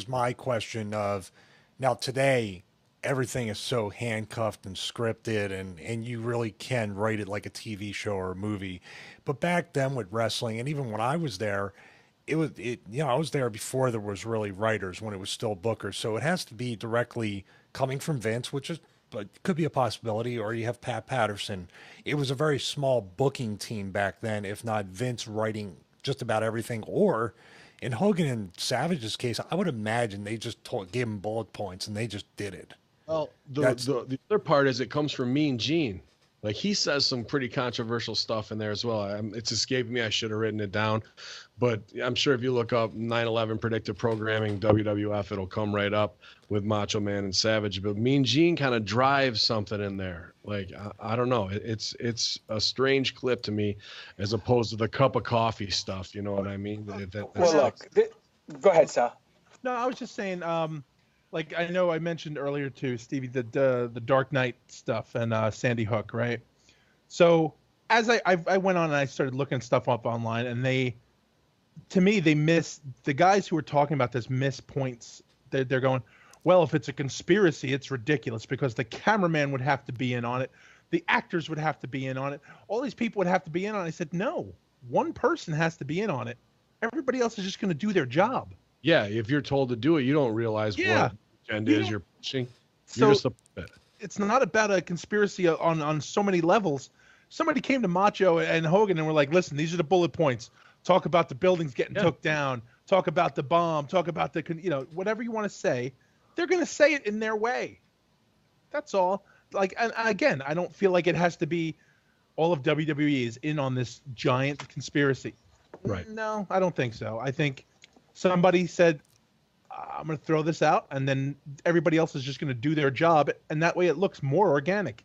my question of, now today everything is so handcuffed and scripted, and you really can write it like a TV show or a movie. But back then with wrestling, and even when I was there, I was there before there was really writers, when it was still bookers. So it has to be directly coming from Vince, but could be a possibility, or you have Pat Patterson. It was a very small booking team back then, if not Vince writing just about everything. Or in Hogan and Savage's case, I would imagine they just gave him bullet points and they just did it. Well, the other part is it comes from Mean Gene. Like, he says some pretty controversial stuff in there as well. It's escaped me. I should have written it down. But I'm sure if you look up 9/11 predictive programming, WWF, it'll come right up with Macho Man and Savage. But Mean Gene kind of drives something in there. Like, I don't know. It's a strange clip to me, as opposed to the cup of coffee stuff. You know what I mean? Go ahead, Sal. No, I was just saying, like, I know I mentioned earlier too, Stevie, the Dark Knight stuff and Sandy Hook, right? So as I went on and I started looking stuff up online, and the guys who were talking about this miss points. They're going, well, if it's a conspiracy, it's ridiculous because the cameraman would have to be in on it, the actors would have to be in on it, all these people would have to be in on it. I said, no, one person has to be in on it. Everybody else is just going to do their job. Yeah, if you're told to do it, you don't realize what agenda is you're pushing. You're just a puppet. It's not about a conspiracy on so many levels. Somebody came to Macho and Hogan and were like, listen, these are the bullet points. Talk about the buildings getting took down. Talk about the bomb. Talk about the, whatever you want to say. They're going to say it in their way. That's all. Like, and again, I don't feel like it has to be all of WWE is in on this giant conspiracy. Right. No, I don't think so. I think somebody said, I'm going to throw this out, and then everybody else is just going to do their job, and that way it looks more organic.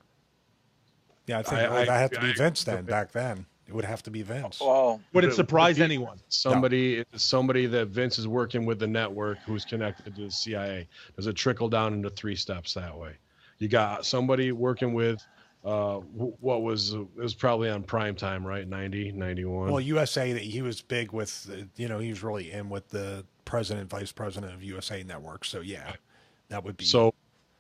Yeah, I think it would have to be Vince then. Back then, it would have to be Vince. Oh, would it surprise anyone? Somebody that Vince is working with the network who's connected to the CIA. Does it trickle down into 3 steps that way? You got somebody working with it was probably on prime time, right? 90, 91. Well, USA, he was big with, he was really in with the vice president of USA Network. So yeah, that would be. So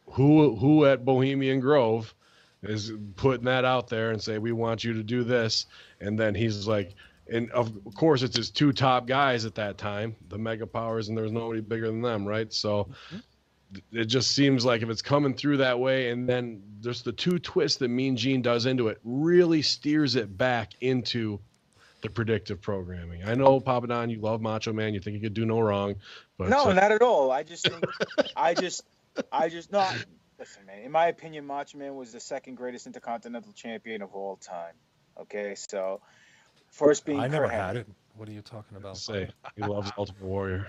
who at Bohemian Grove is putting that out there and say, we want you to do this. And then he's like, and of course it's his 2 top guys at that time, the Mega Powers, and there's nobody bigger than them. Right. So it just seems like if it's coming through that way, and then there's the 2 twists that Mean Gene does into it, really steers it back into the predictive programming. I know, Papa Don, you love Macho Man. You think he could do no wrong, but No, not at all. I just think, I just no. Listen, man. In my opinion, Macho Man was the second greatest intercontinental champion of all time. Okay, so first being I never Kurt had Hennig. it. What are you talking about? say he loves Ultimate Warrior.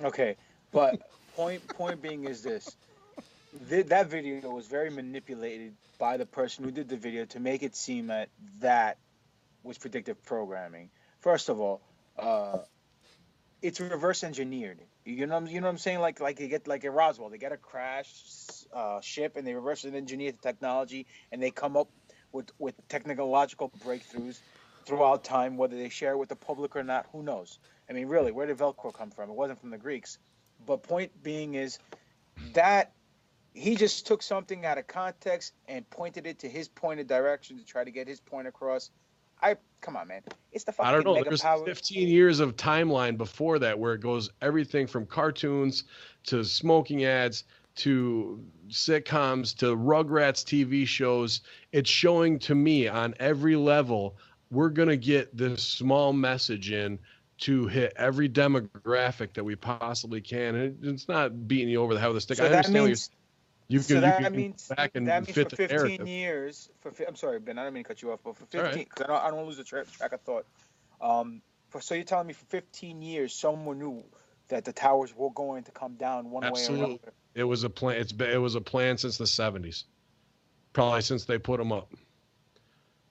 Okay, but point being is this: that video was very manipulated by the person who did the video to make it seem that that was predictive programming. First of all, it's reverse engineered. You know what I'm saying? Like you get like in Roswell, they get a crash ship and they reverse engineer the technology and they come up with technological breakthroughs throughout time, whether they share it with the public or not, who knows? I mean, really, where did Velcro come from? It wasn't from the Greeks. But point being is that he just took something out of context and pointed it to his pointed direction to try to get his point across. Come on, man. It's the fucking I don't know. mega There's power. 15 years of timeline before that where it goes everything from cartoons to smoking ads to sitcoms to Rugrats TV shows. It's showing to me on every level we're going to get this small message in to hit every demographic that we possibly can. And it's not beating you over the head with a stick. So I that understand means, you so can that means back and that means fit for the 15 narrative. years. I'm sorry, Ben. I don't mean to cut you off, but for 15, right. because I don't want to lose the track of thought. So you're telling me for 15 years, someone knew that the towers were going to come down one way or another. It was a plan. It was a plan since the 70s, probably since they put them up.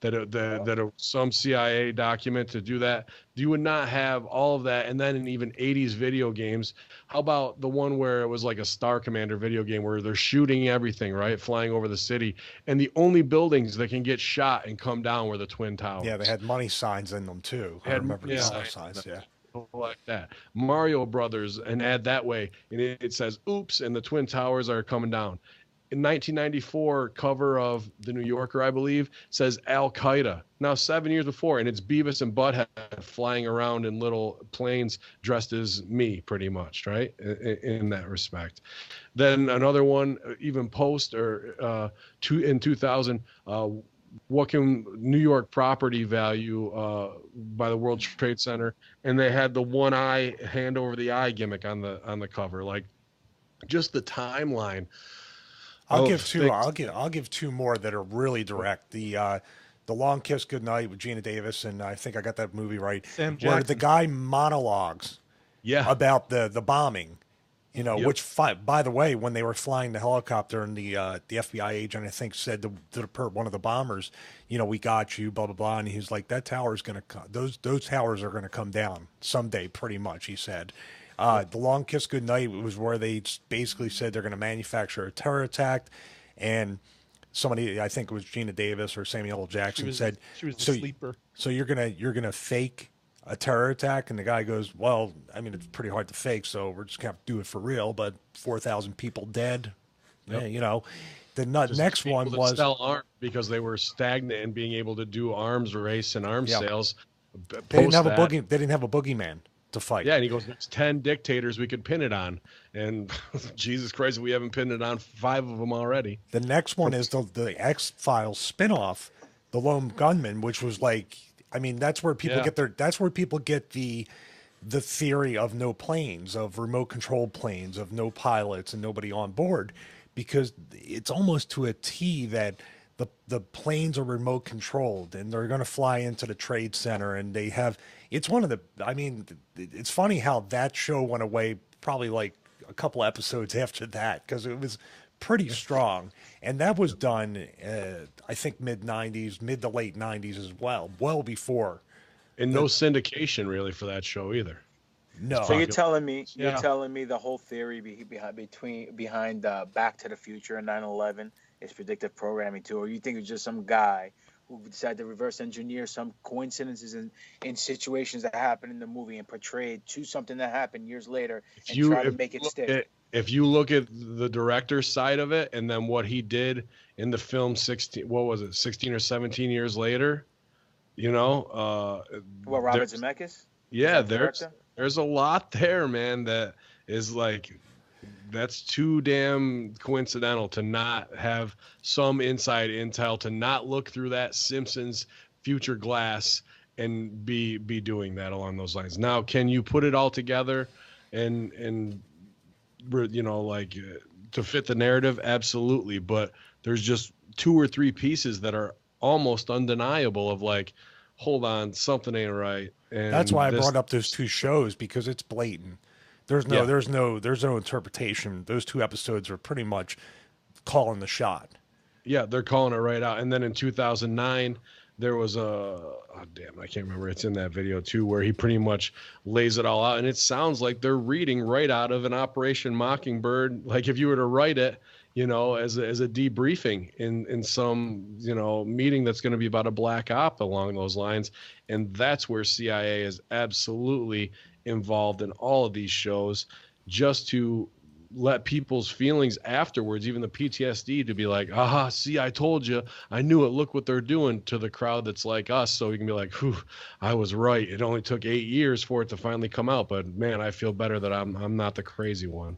That some CIA document to do that. You would not have all of that, and then in even 80s video games. How about the one where it was like a Star Commander video game where they're shooting everything, right, flying over the city, and the only buildings that can get shot and come down were the Twin Towers. Yeah, they had money signs in them too. I remember the dollar signs. Yeah, like that. Mario Brothers, and add that way, and it says "Oops," and the Twin Towers are coming down. In 1994 cover of the New Yorker, I believe, says Al Qaeda. Now 7 years before, and it's Beavis and Butthead flying around in little planes dressed as me, pretty much, right? In that respect. Then another one, even post or in 2000. What can New York property value by the World Trade Center? And they had the one eye, hand over the eye gimmick on the cover, like just the timeline. I'll give two more that are really direct. The Long Kiss Goodnight with Gina Davis, and I think I got that movie right. Sam where Jackson. the guy monologues about the bombing. Which by the way, when they were flying the helicopter and the FBI agent, I think, said to one of the bombers, we got you, blah blah blah, and he's like, that tower is going to come. Those towers are going to come down someday, pretty much. He said. The Long Kiss Goodnight was where they basically said they're going to manufacture a terror attack, and somebody, I think it was Gina Davis or Samuel L. Jackson, said she was a sleeper. So you're gonna fake a terror attack, and the guy goes, well, I mean, it's pretty hard to fake, so we're just gonna have to do it for real. But 4,000 people dead, The next one was sell arms because they were stagnant in being able to do arms race and arms sales. They didn't have a boogeyman to fight. Yeah, and he goes, there's 10 dictators we could pin it on. And Jesus Christ, we haven't pinned it on 5 of them already. The next one is the X-Files spinoff, The Lone Gunman, which was like, I mean, that's where people get the theory of no planes, of remote controlled planes, of no pilots and nobody on board, because it's almost to a T that the planes are remote controlled and they're going to fly into the Trade Center, and they have, it's one of the, I mean, it's funny how that show went away probably like a couple episodes after that, because it was pretty strong. And that was done, I think mid to late 90s as well before. And no syndication really for that show either. No. So you're telling me the whole theory behind Back to the Future and 9/11 is predictive programming too, or you think it's just some guy who decided to reverse engineer some coincidences in situations that happened in the movie and portrayed to something that happened years later and try to make it stick? If you look at the director's side of it, and then what he did in the film 16 or 17 years later, Robert Zemeckis? Yeah, there's a lot there, man, that is like, that's too damn coincidental to not have some inside intel, to not look through that Simpsons future glass and be doing that along those lines. Now, can you put it all together and like to fit the narrative? Absolutely. But there's just 2 or 3 pieces that are almost undeniable of like, hold on, something ain't right. And that's why I brought up those 2 shows, because it's blatant. There's no interpretation. Those 2 episodes are pretty much calling the shot. Yeah, they're calling it right out. And then in 2009, there was I can't remember. It's in that video too, where he pretty much lays it all out. And it sounds like they're reading right out of an Operation Mockingbird. Like if you were to write it, as a debriefing in some, meeting that's going to be about a black op along those lines. And that's where CIA is absolutely involved in all of these shows, just to let people's feelings afterwards, even the PTSD, to be like, aha, see, I told you, I knew it. Look what they're doing to the crowd that's like us. So you can be like, whew, I was right. It only took 8 years for it to finally come out. But man, I feel better that I'm not the crazy one.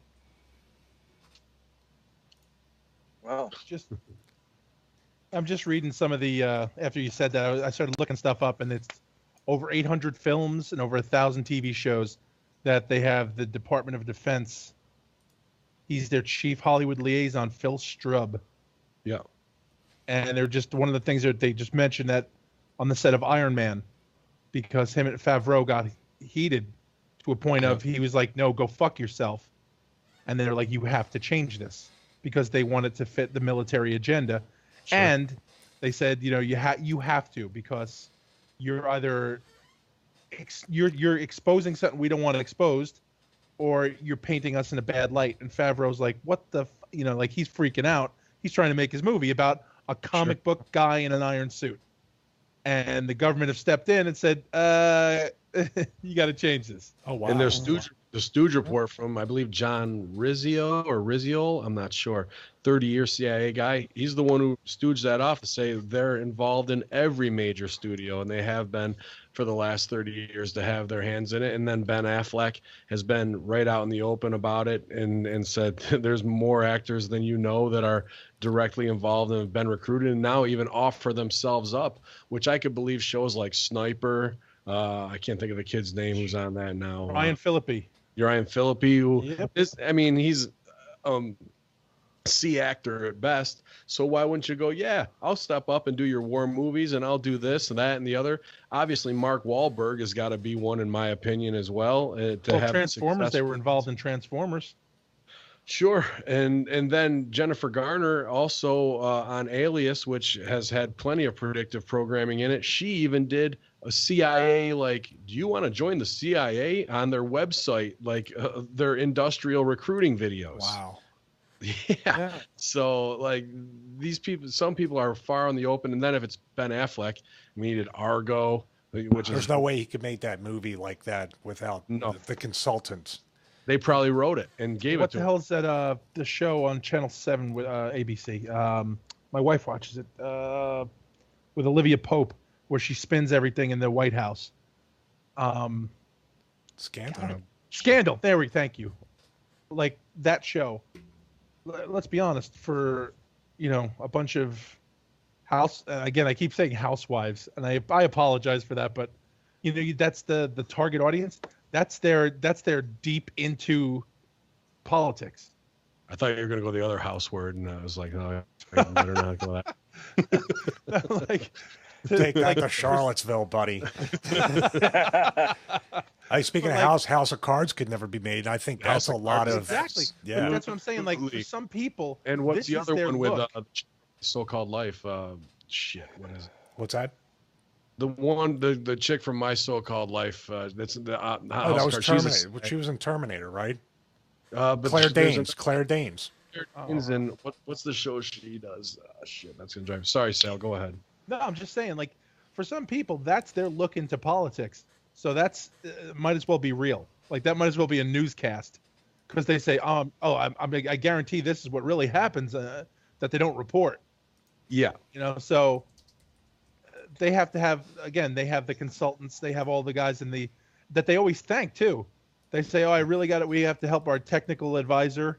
Well, I'm just reading some of the, after you said that, I started looking stuff up, and it's over 800 films and over 1,000 TV shows that they have the Department of Defense. He's their chief Hollywood liaison, Phil Strub. Yeah. And they're just one of the things that they just mentioned that on the set of Iron Man, because him and Favreau got heated to a point of he was like, no, go fuck yourself. And they're like, you have to change this, because they want it to fit the military agenda. Sure. And they said, you have to, because you're either you're exposing something we don't want exposed, or you're painting us in a bad light. And Favreau's like, what the, like he's freaking out. He's trying to make his movie about a comic book guy in an iron suit. And the government have stepped in and said, you got to change this. Oh, wow. And there's the Stooge report from, I believe, John Rizzo, I'm not sure, 30-year CIA guy. He's the one who stooged that off to say they're involved in every major studio, and they have been for the last 30 years to have their hands in it. And then Ben Affleck has been right out in the open about it and said there's more actors than that are directly involved and have been recruited and now even offer themselves up, which I could believe shows like Sniper. I can't think of the kid's name who's on that now. Ryan Phillippe. Ryan Phillippe, who yep. He's C actor at best. So why wouldn't you go, yeah, I'll step up and do your war movies and I'll do this and that and the other. Obviously, Mark Wahlberg has got to be one, in my opinion, as well. Have Transformers, they were involved in Transformers. Sure. And then Jennifer Garner also on Alias, which has had plenty of predictive programming in it. She even did a CIA, like, do you want to join the CIA, on their website, like their industrial recruiting videos. Wow. Yeah. So like some people are far on the open. And then if it's Ben Affleck, we needed Argo, which there's no way he could make that movie like that without the consultants. They probably wrote it and gave it to him. What the hell is that, the show on Channel 7 with ABC? My wife watches it with Olivia Pope, where she spins everything in the White House. Scandal? Scandal. Thank you. Like that show. Let's be honest, for, a bunch of again, I keep saying housewives, and I apologize for that, but, that's the target audience. That's their deep into politics. I thought you were going to go the other house word, and I was like, no, I better not go that. Take that to Charlottesville, buddy. Speaking of House of Cards could never be made. I think that's a lot of exactly. Yeah, that's what I'm saying. Like for some people, and what's the other one look. with So-Called Life? Shit, what is it? What's that? The one, the chick from My So-Called Life. That's the that was Terminator. She was in Terminator, right? But Claire Danes. Claire Danes. And what's the show she does? Shit, that's gonna drive. Sorry, Sal. Go ahead. No, I'm just saying, like, for some people, that's their look into politics. So that's might as well be real. Like that might as well be a newscast, because they say, I guarantee this is what really happens that they don't report. Yeah. So they have to have, again, they have the consultants, they have all the guys that they always thank too. They say, I really got it. We have to help our technical advisor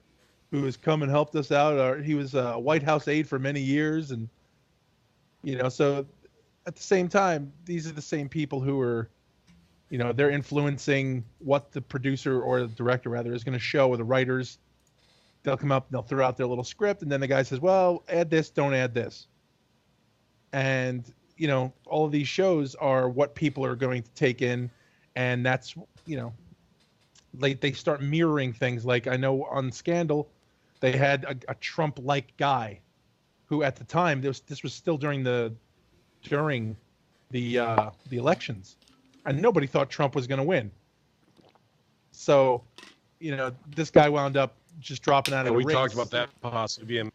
who has come and helped us out. He was a White House aide for many years. And, so at the same time, these are the same people who are, they're influencing what the producer or the director rather is going to show, or the writers. They'll come up, they'll throw out their little script, and then the guy says, well, add this, don't add this. And, all of these shows are what people are going to take in, and that's, like they start mirroring things. Like I know on Scandal, they had a Trump-like guy who at the time, this was still during the elections, and nobody thought Trump was going to win. So, this guy wound up just dropping out of the race. We talked about that possibly being.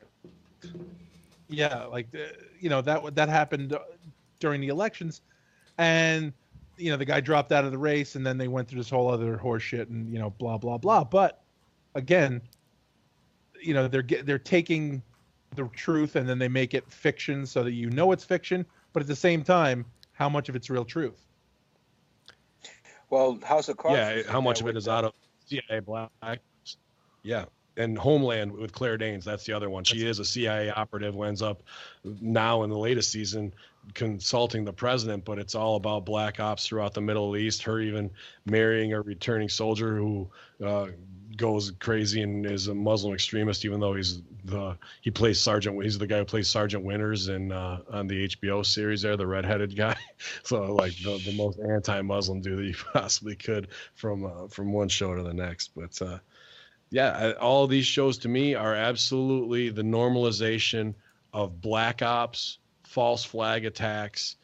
Yeah, like that happened during the elections, and the guy dropped out of the race, and then they went through this whole other horse shit and blah blah blah. But again, they're taking the truth and then they make it fiction so that it's fiction, but at the same time, how much of it's real truth? Well, House of Cards. Yeah, how much of it is out of CIA black? Yeah. And Homeland with Claire Danes, that's the other one. She is a CIA operative who ends up now in the latest season consulting the president, but it's all about black ops throughout the Middle East, her even marrying a returning soldier who goes crazy and is a Muslim extremist, even though he's the guy who plays Sergeant Winters in on the HBO series there, the redheaded guy. So like the most anti-Muslim dude that you possibly could from one show to the next. But yeah, all these shows to me are absolutely the normalization of black ops, false flag attacks,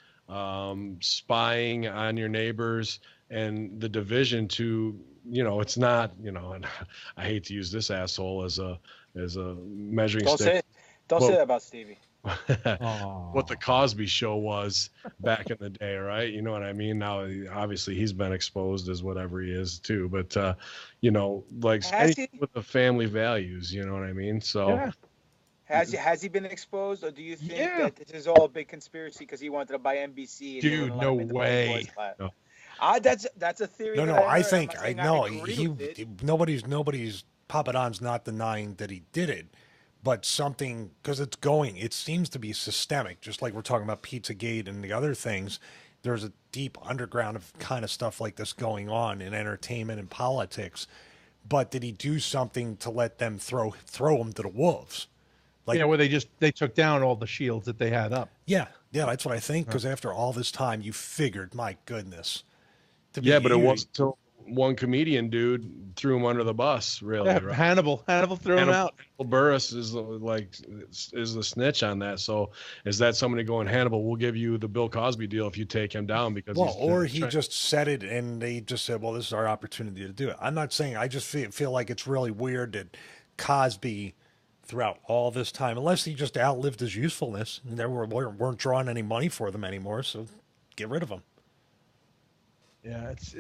spying on your neighbors, and the division to, it's not, and I hate to use this asshole as a measuring stick. Don't say that about Stevie. What the Cosby Show was back in the day, right? You know what I mean? Now, obviously, he's been exposed as whatever he is too, but like with the family values, you know what I mean? So, yeah. Has he been exposed, or do you think that this is all a big conspiracy because he wanted to buy NBC? Dude, no way. No. That's a theory. No, I think nobody's Papadon's not denying that he did it. But something, because it seems to be systemic, just like we're talking about Pizzagate and the other things. There's a deep underground of kind of stuff like this going on in entertainment and politics. But did he do something to let them throw him to the wolves? Like, where they took down all the shields that they had up. Yeah, that's what I think. Because after all this time, you figured, my goodness. But it wasn't until one comedian dude threw him under the bus, really. Yeah, right? Hannibal threw him out. Hannibal Buress is the snitch on that. So is that somebody going, Hannibal, we'll give you the Bill Cosby deal if you take him down? Because he just said it and they just said, well, this is our opportunity to do it. I'm not saying, I just feel like it's really weird that Cosby, throughout all this time, unless he just outlived his usefulness, and they weren't drawing any money for them anymore, so get rid of him. Yeah, it's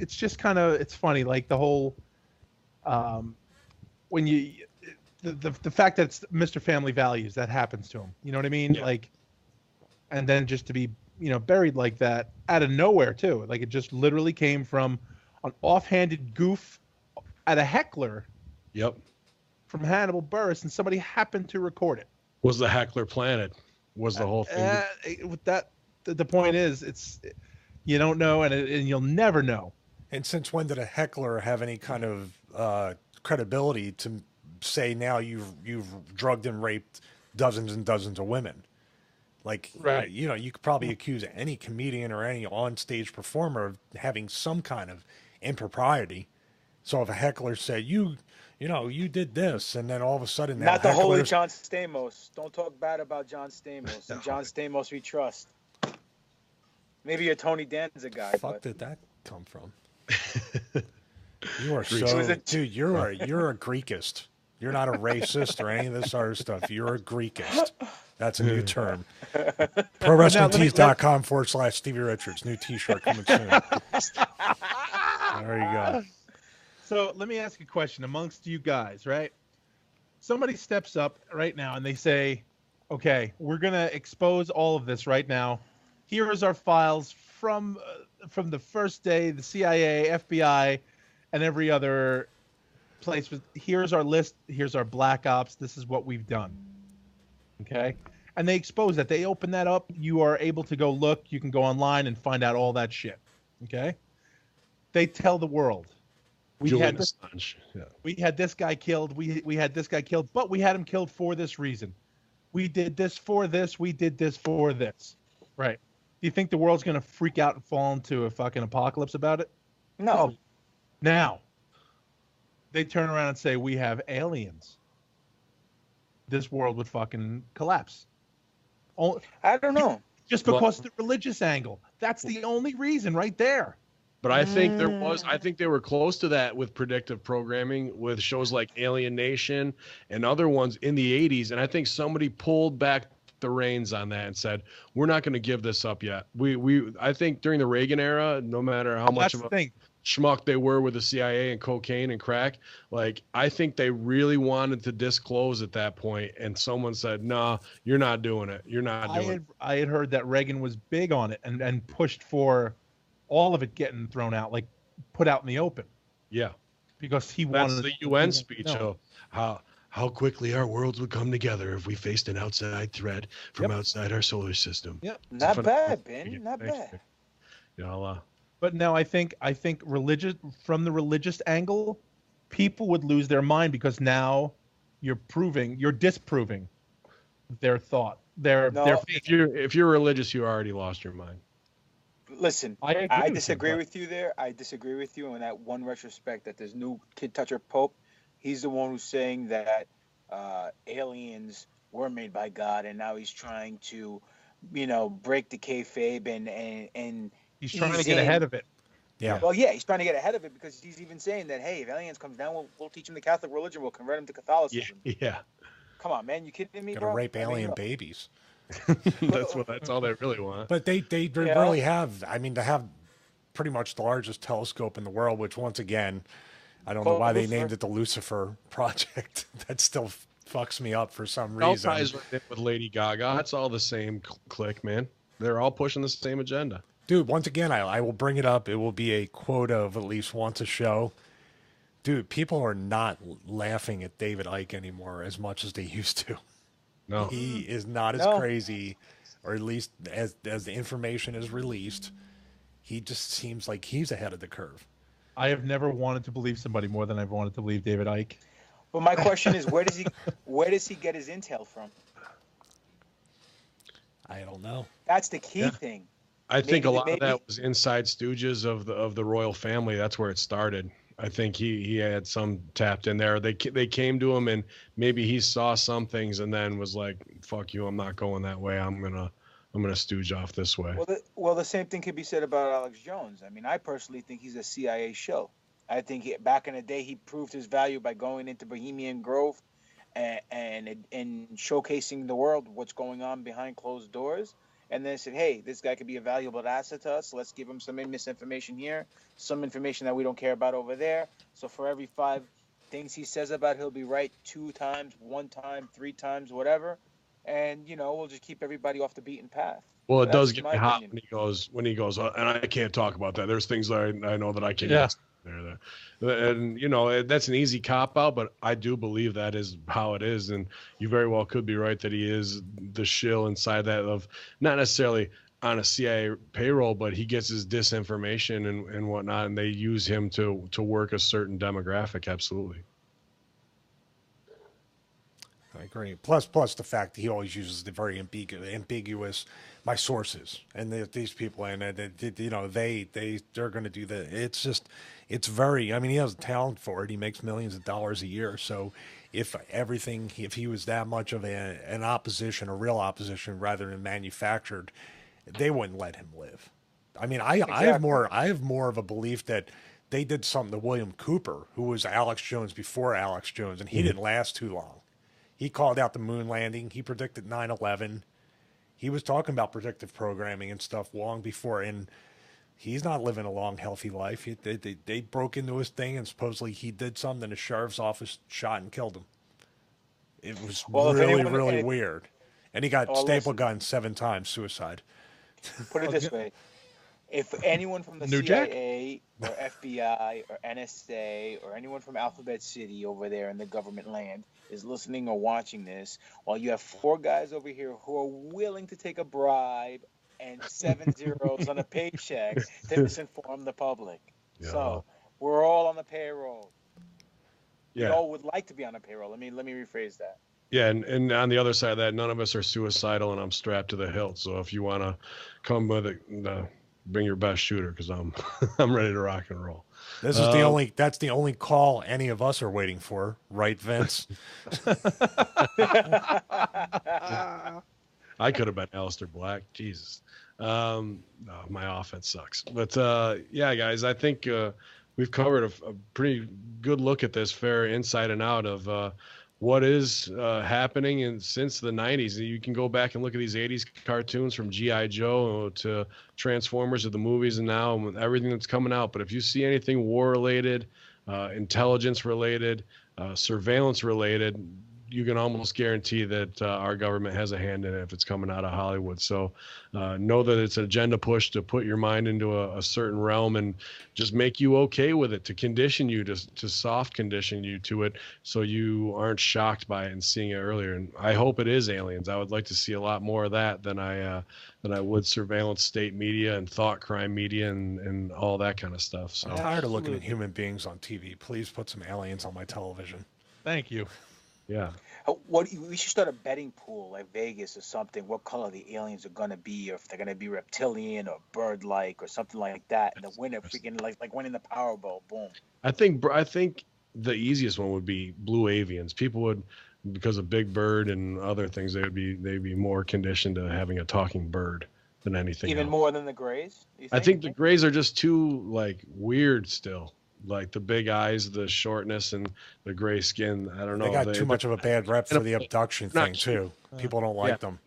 just kind of, it's funny, like the whole when the fact that it's Mr. Family Values that happens to him, you know what I mean? Yeah. Like, and then just to be buried like that out of nowhere too, like it just literally came from an offhanded goof at a heckler. Yep. From Hannibal Buress, and somebody happened to record it. Was the heckler planted? Was the whole thing? With that, the point is, you don't know, and you'll never know. And since when did a heckler have any kind of credibility to say now you've drugged and raped dozens and dozens of women? Like, right. You could probably accuse any comedian or any on-stage performer of having some kind of impropriety. So if a heckler said, you did this, and then all of a sudden... Not the holy John Stamos. Don't talk bad about John Stamos. And John Stamos we trust. Maybe you're Tony Danza guy. Fuck did that come from? You are so... Dude, you're a Greekist. You're not a racist or any of this other stuff. You're a Greekist. That's a new term. ProWrestlingTees.com/Stevie Richards. New t-shirt coming soon. There you go. So let me ask a question amongst you guys, right? Somebody steps up right now and they say, okay, we're going to expose all of this right now. Here is our files from the first day, the CIA, FBI, and every other place. Here's our list. Here's our black ops. This is what we've done. Okay. and they expose that. They open that up. You are able to go look. You can go online and find out all that shit. Okay. They tell the world. We Julian had this, Assange. Yeah. we had this guy killed. We had this guy killed, but we had him killed for this reason. We did this for this. We did this for this. Right. Do you think the world's going to freak out and fall into a fucking apocalypse about it? No. Now, they turn around and say, we have aliens. This world would fucking collapse. I don't know. Just because of the religious angle. That's the only reason right there. But I think I think they were close to that with predictive programming with shows like Alien Nation and other ones in the 80s. And I think somebody pulled back the reins on that and said, we're not going to give this up yet. I think during the Reagan era, no matter how much of a schmuck they were with the CIA and cocaine and crack, like, I think they really wanted to disclose at that point. And someone said, nah, you're not doing it. You're not doing it. I had heard that Reagan was big on it and pushed for all of it getting thrown out, like put out in the open. Yeah. Because he That's wanted the UN speech of how quickly our worlds would come together if we faced an outside threat from outside our solar system. Yep. Not bad, Ben. Not bad. You know, but now I think from the religious angle, people would lose their mind because now you're disproving their thought. Their if you're religious, you already lost your mind. Listen, I disagree with you there. I disagree with you in that one retrospect that there's new Kid Toucher Pope. He's the one who's saying that aliens were made by God, and now he's trying to, break the kayfabe and he's trying to get ahead of it. Yeah. Well, yeah, he's trying to get ahead of it because he's even saying that, hey, if aliens comes down, we'll teach him the Catholic religion. We'll convert him to Catholicism. Yeah. Come on, man, you kidding me, bro? Gonna rape alien babies. That's all they really want. But they really have. I mean, to have pretty much the largest telescope in the world, which once again, I don't know why they named it the Lucifer Project. That still fucks me up for some reason. All ties with Lady Gaga. It's all the same clique, man. They're all pushing the same agenda. Dude, once again, I will bring it up. It will be a quota of at least once a show. Dude, people are not laughing at David Icke anymore as much as they used to. No. He is not as crazy, or at least as the information is released, he just seems like he's ahead of the curve. I have never wanted to believe somebody more than I've wanted to believe David Icke. But my question is, where does he get his intel from? I don't know. That's the key thing. I think a lot of that was inside stooges of the royal family. That's where it started. I think he had some tapped in there. They came to him and maybe he saw some things and then was like, "Fuck you, I'm not going that way. I'm gonna stooge off this way." Well, the same thing could be said about Alex Jones. I mean, I personally think he's a CIA show. I think back in the day he proved his value by going into Bohemian Grove and showcasing the world what's going on behind closed doors. And then said, hey, this guy could be a valuable asset to us. Let's give him some misinformation here, some information that we don't care about over there. So for every 5 things he says about, he'll be right 2 times, 1 time, 3 times, whatever. And, we'll just keep everybody off the beaten path. Well, it does get me hot when he goes, and I can't talk about that. There's things that I know that I can't. Yeah. There. And, that's an easy cop-out, but I do believe that is how it is. And you very well could be right that he is the shill inside that of not necessarily on a CIA payroll, but he gets his disinformation and whatnot, and they use him to work a certain demographic. Absolutely. I agree. Plus the fact that he always uses the very ambiguous my sources, and these people, and they're going to do that. It's very. I mean, he has talent for it. He makes millions of dollars a year. So if he was that much of an opposition, a real opposition rather than manufactured, they wouldn't let him live. I mean, I have more of a belief that they did something to William Cooper, who was Alex Jones before Alex Jones, and he didn't last too long. He called out the moon landing. He predicted 9/11. He was talking about predictive programming and stuff long before, and he's not living a long, healthy life. They broke into his thing, and supposedly he did something, and the sheriff's office shot and killed him. It was really weird. And he got staple gunned 7 times, suicide. Put it this way. If anyone from the New Jack? CIA or FBI or NSA or anyone from Alphabet City over there in the government land is listening or watching this, while you have 4 guys over here who are willing to take a bribe and 7 zeros on a paycheck to misinform the public. Yeah. So we're all on the payroll. We Yeah. all would like to be on the payroll. Let me rephrase that. Yeah, and on the other side of that, none of us are suicidal, and I'm strapped to the hilt. So if you want to come with it, bring your best shooter, because I'm I'm ready to rock and roll. This is that's the only call any of us are waiting for, right, Vince? I could have been Alistair Black. Jesus. No, my offense sucks. But yeah, guys, I think we've covered a pretty good look at this, fair inside and out of what is happening since the 90s. You can go back and look at these 80s cartoons from G.I. Joe to Transformers to the movies and now and everything that's coming out. But if you see anything war-related, intelligence-related, surveillance-related, you can almost guarantee that our government has a hand in it if it's coming out of Hollywood. So know that it's an agenda push to put your mind into a certain realm and just make you okay with it, to condition you, to soft condition you to it so you aren't shocked by it and seeing it earlier. And I hope it is aliens. I would like to see a lot more of that than I would surveillance state media and thought crime media and all that kind of stuff. So I'm tired of looking at human beings on TV. Please put some aliens on my television. Thank you. Yeah. We should start a betting pool like Vegas or something. What color the aliens are gonna be, or if they're gonna be reptilian or bird-like or something like that. And the winner freaking like winning the Powerball. Boom. I think the easiest one would be blue avians. People would, because of Big Bird and other things, they'd be more conditioned to having a talking bird than anything. Even else. more than the Greys. I think the Greys are just too like weird still. Like the big eyes, the shortness, and the gray skin. I don't know. They got too much of a bad rep for the abduction thing, too. People don't like them.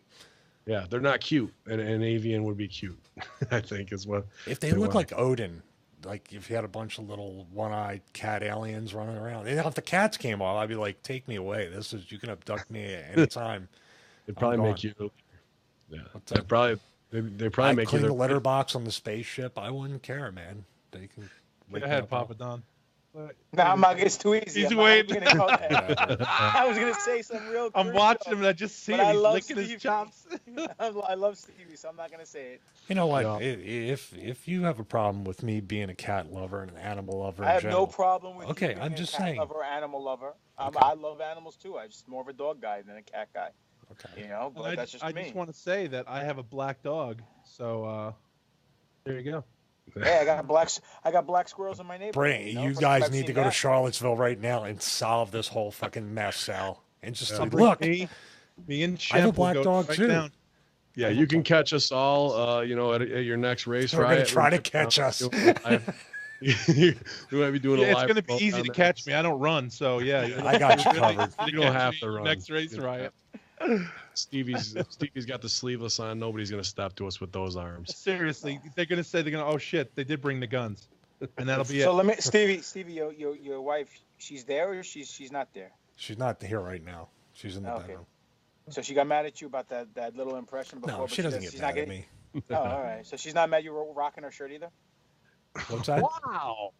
Yeah, they're not cute. And an avian would be cute, I think, is what. If they look like Odin, like if you had a bunch of little one-eyed cat aliens running around, and if the cats came off, I'd be like, take me away. You can abduct me at any time. It'd probably make you. Yeah, they probably make clean you the litter box on the spaceship. I wouldn't care, man. They can. Go ahead, Papa Don. No, I'm not. It's too easy. He's waiting. I was gonna say some real. I'm watching him, and I just see him. He's licking his chops. I love Stevie, so I'm not gonna say it. You know what? Yeah. If you have a problem with me being a cat lover and an animal lover, I have no problem with. Okay, you being I'm just a cat saying. Lover or animal lover. Okay. I love animals too. I'm just more of a dog guy than a cat guy. Okay. You know, but that's just me. I just want to say that I have a black dog, so there you go. Hey, I got black squirrels in my neighborhood. Bring you guys need to go to Charlottesville right now and solve this whole fucking mess, Sal. And just look, me and Chef I have a black dog right too. Down. Yeah, you can catch us all. At your next race. They're going to try to catch us. We might be doing a live. It's going to be easy to catch me. I don't run, so yeah. I got you covered. You don't have to run. Next race riot. Stevie's got the sleeveless on. Nobody's gonna step to us with those arms. Seriously, they're gonna say oh shit, they did bring the guns, and that'll be it. So let me, Stevie, your wife, she's there or she's not there? She's not here right now. She's in the bedroom. So she got mad at you about that little impression before. No, she doesn't get mad at me. Oh, all right. So she's not mad you were rocking her shirt either. What's that? Wow.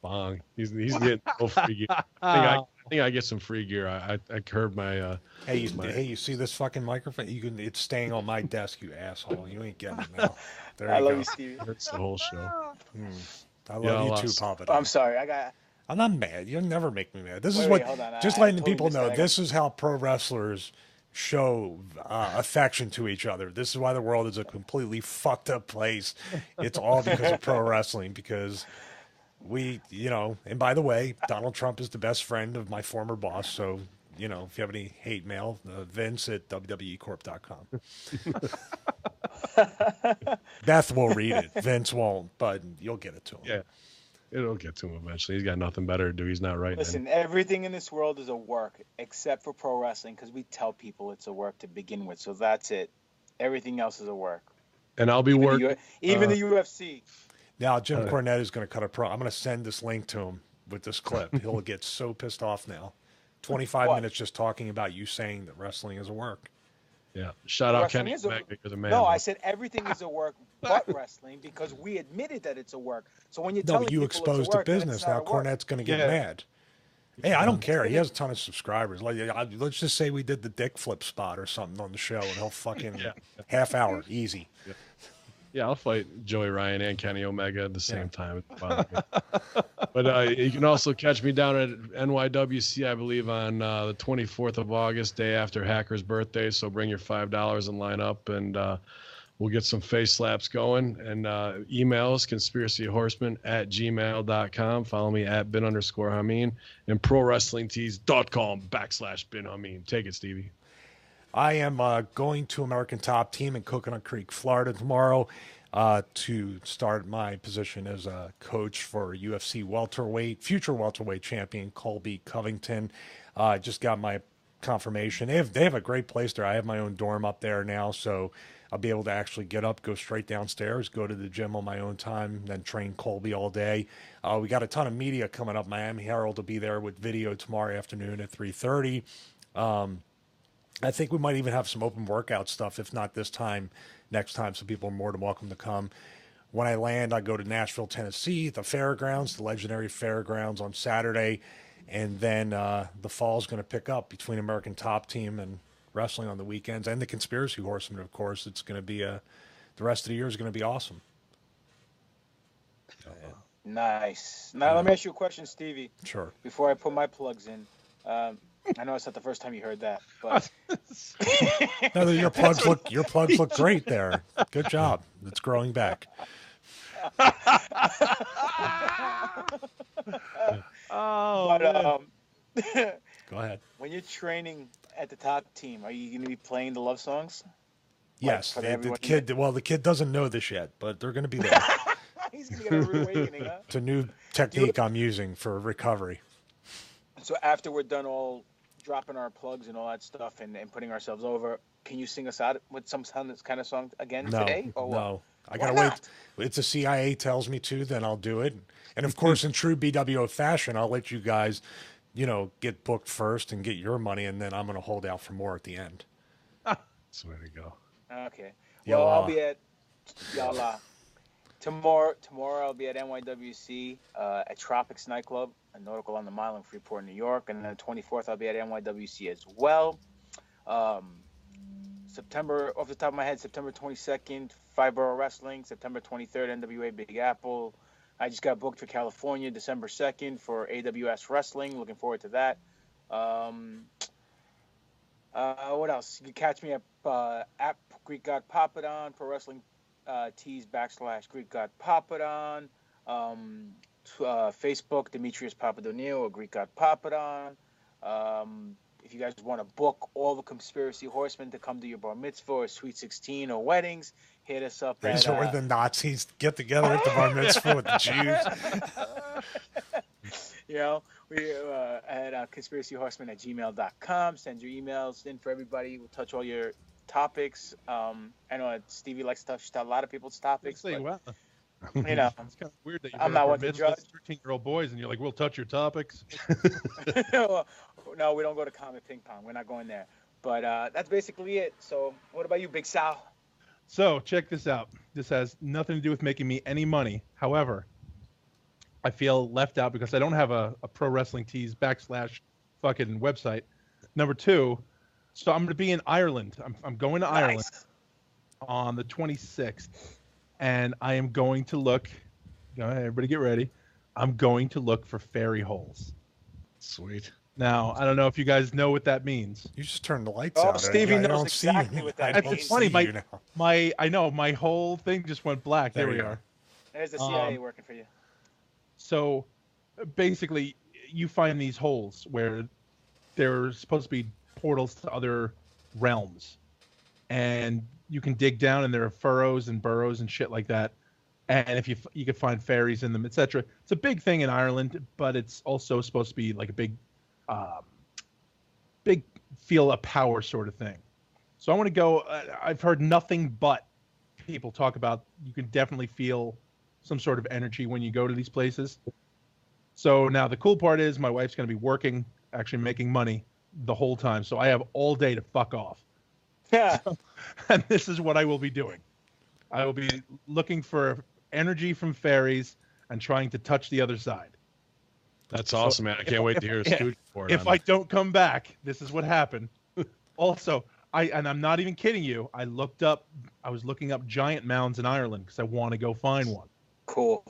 Bong. He's getting no free gear. I think I get some free gear. I curved my. Hey, you see this fucking microphone? It's staying on my desk, you asshole. You ain't getting it now. There you I go. love you, Stevie. That's the whole show. I love you too, Papa. I'm sorry. I'm not mad. You'll never make me mad. This is hold what. on. Just letting people know. This is how pro wrestlers show affection to each other. This is why the world is a completely fucked up place. It's all because of pro wrestling. Because and by the way, Donald Trump is the best friend of my former boss. So, if you have any hate mail, Vince at WWEcorp.com. Beth will read it. Vince won't, but you'll get it to him. Yeah. It'll get to him eventually. He's got nothing better to do. He's not writing. Listen, everything in this world is a work except for pro wrestling because we tell people it's a work to begin with. So that's it. Everything else is a work. And I'll be working. Even the UFC. Now, Jim Cornette is going to cut a pro. I'm going to send this link to him with this clip. He'll get so pissed off now. 25 minutes just talking about you saying that wrestling is a work. Yeah. Shout out Wrestling Kenny is a- Omega. You're the man. No, bro. I said everything is a work but wrestling because we admitted that it's a work. So when you're No, telling but you people it's exposed a the work, then business. it's not Now a work. Cornette's going to get Yeah. mad. Hey, I don't care. He has a ton of subscribers. Like, let's just say we did the dick flip spot or something on the show, and he'll fucking half hour easy. Yeah, I'll fight Joey Ryan and Kenny Omega at the same time. But you can also catch me down at NYWC, I believe, on the 24th of August, day after Hacker's birthday. So bring your $5 and line up, and we'll get some face slaps going. And email us, conspiracyhorseman@gmail.com. Follow me at bin_Hameen and prowrestlingtees.com/bin Hameen. Take it, Stevie. I am going to American Top Team in Coconut Creek, Florida tomorrow to start my position as a coach for UFC future welterweight champion Colby Covington. I just got my confirmation. They have a great place there. I have my own dorm up there now, so I'll be able to actually get up, go straight downstairs, go to the gym on my own time, then train Colby all day. We got a ton of media coming up. Miami Herald will be there with video tomorrow afternoon at 3:30. I think we might even have some open workout stuff, if not this time, next time, so people are more than welcome to come. When I land, I go to Nashville, Tennessee, the fairgrounds, the legendary fairgrounds on Saturday, and then the fall's going to pick up between American Top Team and wrestling on the weekends, and the Conspiracy Horsemen, of course. It's going to be the rest of the year is going to be awesome. Nice. Now let me ask you a question, Stevie. Sure. Before I put my plugs in. I know it's not the first time you heard that, but No, your plugs look great there. Good job. It's growing back. Oh, Go ahead. When you're training at the Top Team, are you going to be playing the love songs? Yes, Like, the kid. Well, the kid doesn't know this yet, but they're going to be there. He's going to get a rude awakening, huh? It's a new technique I'm using for recovery. So after we're done all dropping our plugs and all that stuff and putting ourselves over, can you sing us out with some kind of song again today? Or what? No. I got to wait. It's a CIA tells me to, then I'll do it. And of course, in true BWO fashion, I'll let you guys, get booked first and get your money, and then I'm going to hold out for more at the end. Swear to go. Okay. Well, Yalla. I'll be at Yalla. Tomorrow I'll be at NYWC at Tropics Nightclub, a Nautical on the Mile in Freeport, New York. And then the 24th, I'll be at NYWC as well. September, off the top of my head, September 22nd, Five Borough Wrestling. September 23rd, NWA Big Apple. I just got booked for California, December 2nd for AWS Wrestling. Looking forward to that. What else? You can catch me at Greek God Papadon, Pro Wrestling Tees / Greek God Papadon. Facebook, Demetrius Papadoniou or Greek God Papadon. If you guys want to book all the Conspiracy Horsemen to come to your bar mitzvah or Sweet 16 or weddings, hit us up. These are where the Nazis get together at the bar mitzvah with the Jews. We at conspiracyhorsemen@gmail.com. Send your emails in for everybody. We'll touch all your topics. I know Stevie likes to touch a lot of people's topics. Say, well, It's kind of weird that I'm not one to judge. 13-year-old boys, and you're like, we'll touch your topics. No, we don't go to Comet Ping Pong. We're not going there. But that's basically it. So what about you, Big Sal? So check this out. This has nothing to do with making me any money. However, I feel left out because I don't have a Pro Wrestling Tees / fucking website. Number two, so I'm going to be in Ireland. I'm going to Ireland on the 26th, and I am going to look. Everybody get ready. I'm going to look for fairy holes. Sweet. Now, I don't know if you guys know what that means. You just turn the lights out. Stevie I knows don't exactly see you. what that I means. It's funny. see you now. I know my whole thing just went black. There we are. There's the CIA working for you. So basically, you find these holes where they're supposed to be portals to other realms, and you can dig down, and there are furrows and burrows and shit like that. And if you can find fairies in them, etc. It's a big thing in Ireland, but it's also supposed to be like a big feel of power sort of thing. So I want to go. I've heard nothing but people talk about you can definitely feel some sort of energy when you go to these places. So now the cool part is my wife's going to be working, actually making money the whole time. So I have all day to fuck off. Yeah. And this is what I will be doing. I will be looking for energy from fairies and trying to touch the other side. That's awesome, man. I can't wait to hear a stooge report. If I don't come back, this is what happened. Also, I'm not even kidding you. I was looking up giant mounds in Ireland because I want to go find one. Cool.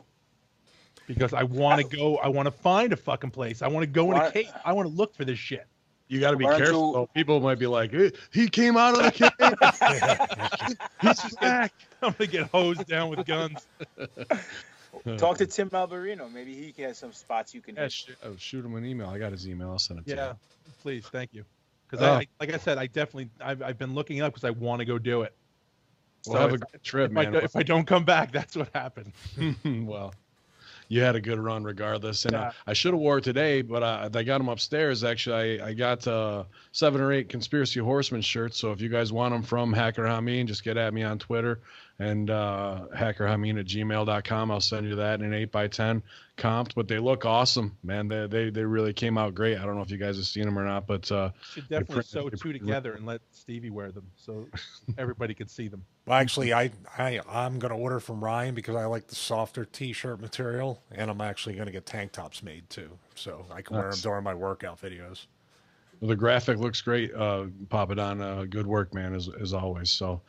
Because I want to go. I want to find a fucking place. I want to go in a cave. I want to look for this shit. You got to be careful. Though. People might be like, he came out of the cave. He's back. I'm going to get hosed down with guns. Talk to Tim Alberino. Maybe he has some spots you can hit. Shoot him an email. I got his email. I'll send it to you. Yeah, please. Thank you. Because like I said, I've been looking up because I want to go do it. We'll have a good trip, man. If I don't come back, that's what happened. Well, you had a good run regardless. And I should have wore it today, but I got them upstairs. Actually, I got 7 or 8 Conspiracy Horsemen shirts. So if you guys want them from Hacker Hameen, just get at me on Twitter and hackerhameen@gmail.com. I'll send you that in an 8x10 comped. But they look awesome, man. They really came out great. I don't know if you guys have seen them or not, but should definitely sew 2 together and let Stevie wear them so everybody could see them. Well, actually, I'm going to order from Ryan because I like the softer T-shirt material, and I'm actually going to get tank tops made too, so I can wear them during my workout videos. Well, the graphic looks great, Papa Don. Good work, man, as always. So,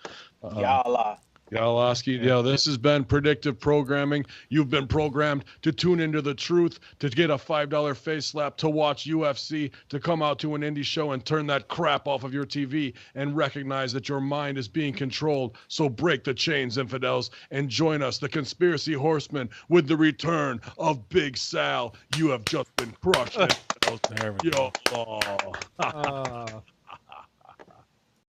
Yalla. Yalaski, this has been Predictive Programming. You've been programmed to tune into the truth, to get a $5 face slap, to watch UFC, to come out to an indie show and turn that crap off of your TV and recognize that your mind is being controlled. So break the chains, infidels, and join us, the Conspiracy Horsemen, with the return of Big Sal. You have just been crushed, infidels. There we go.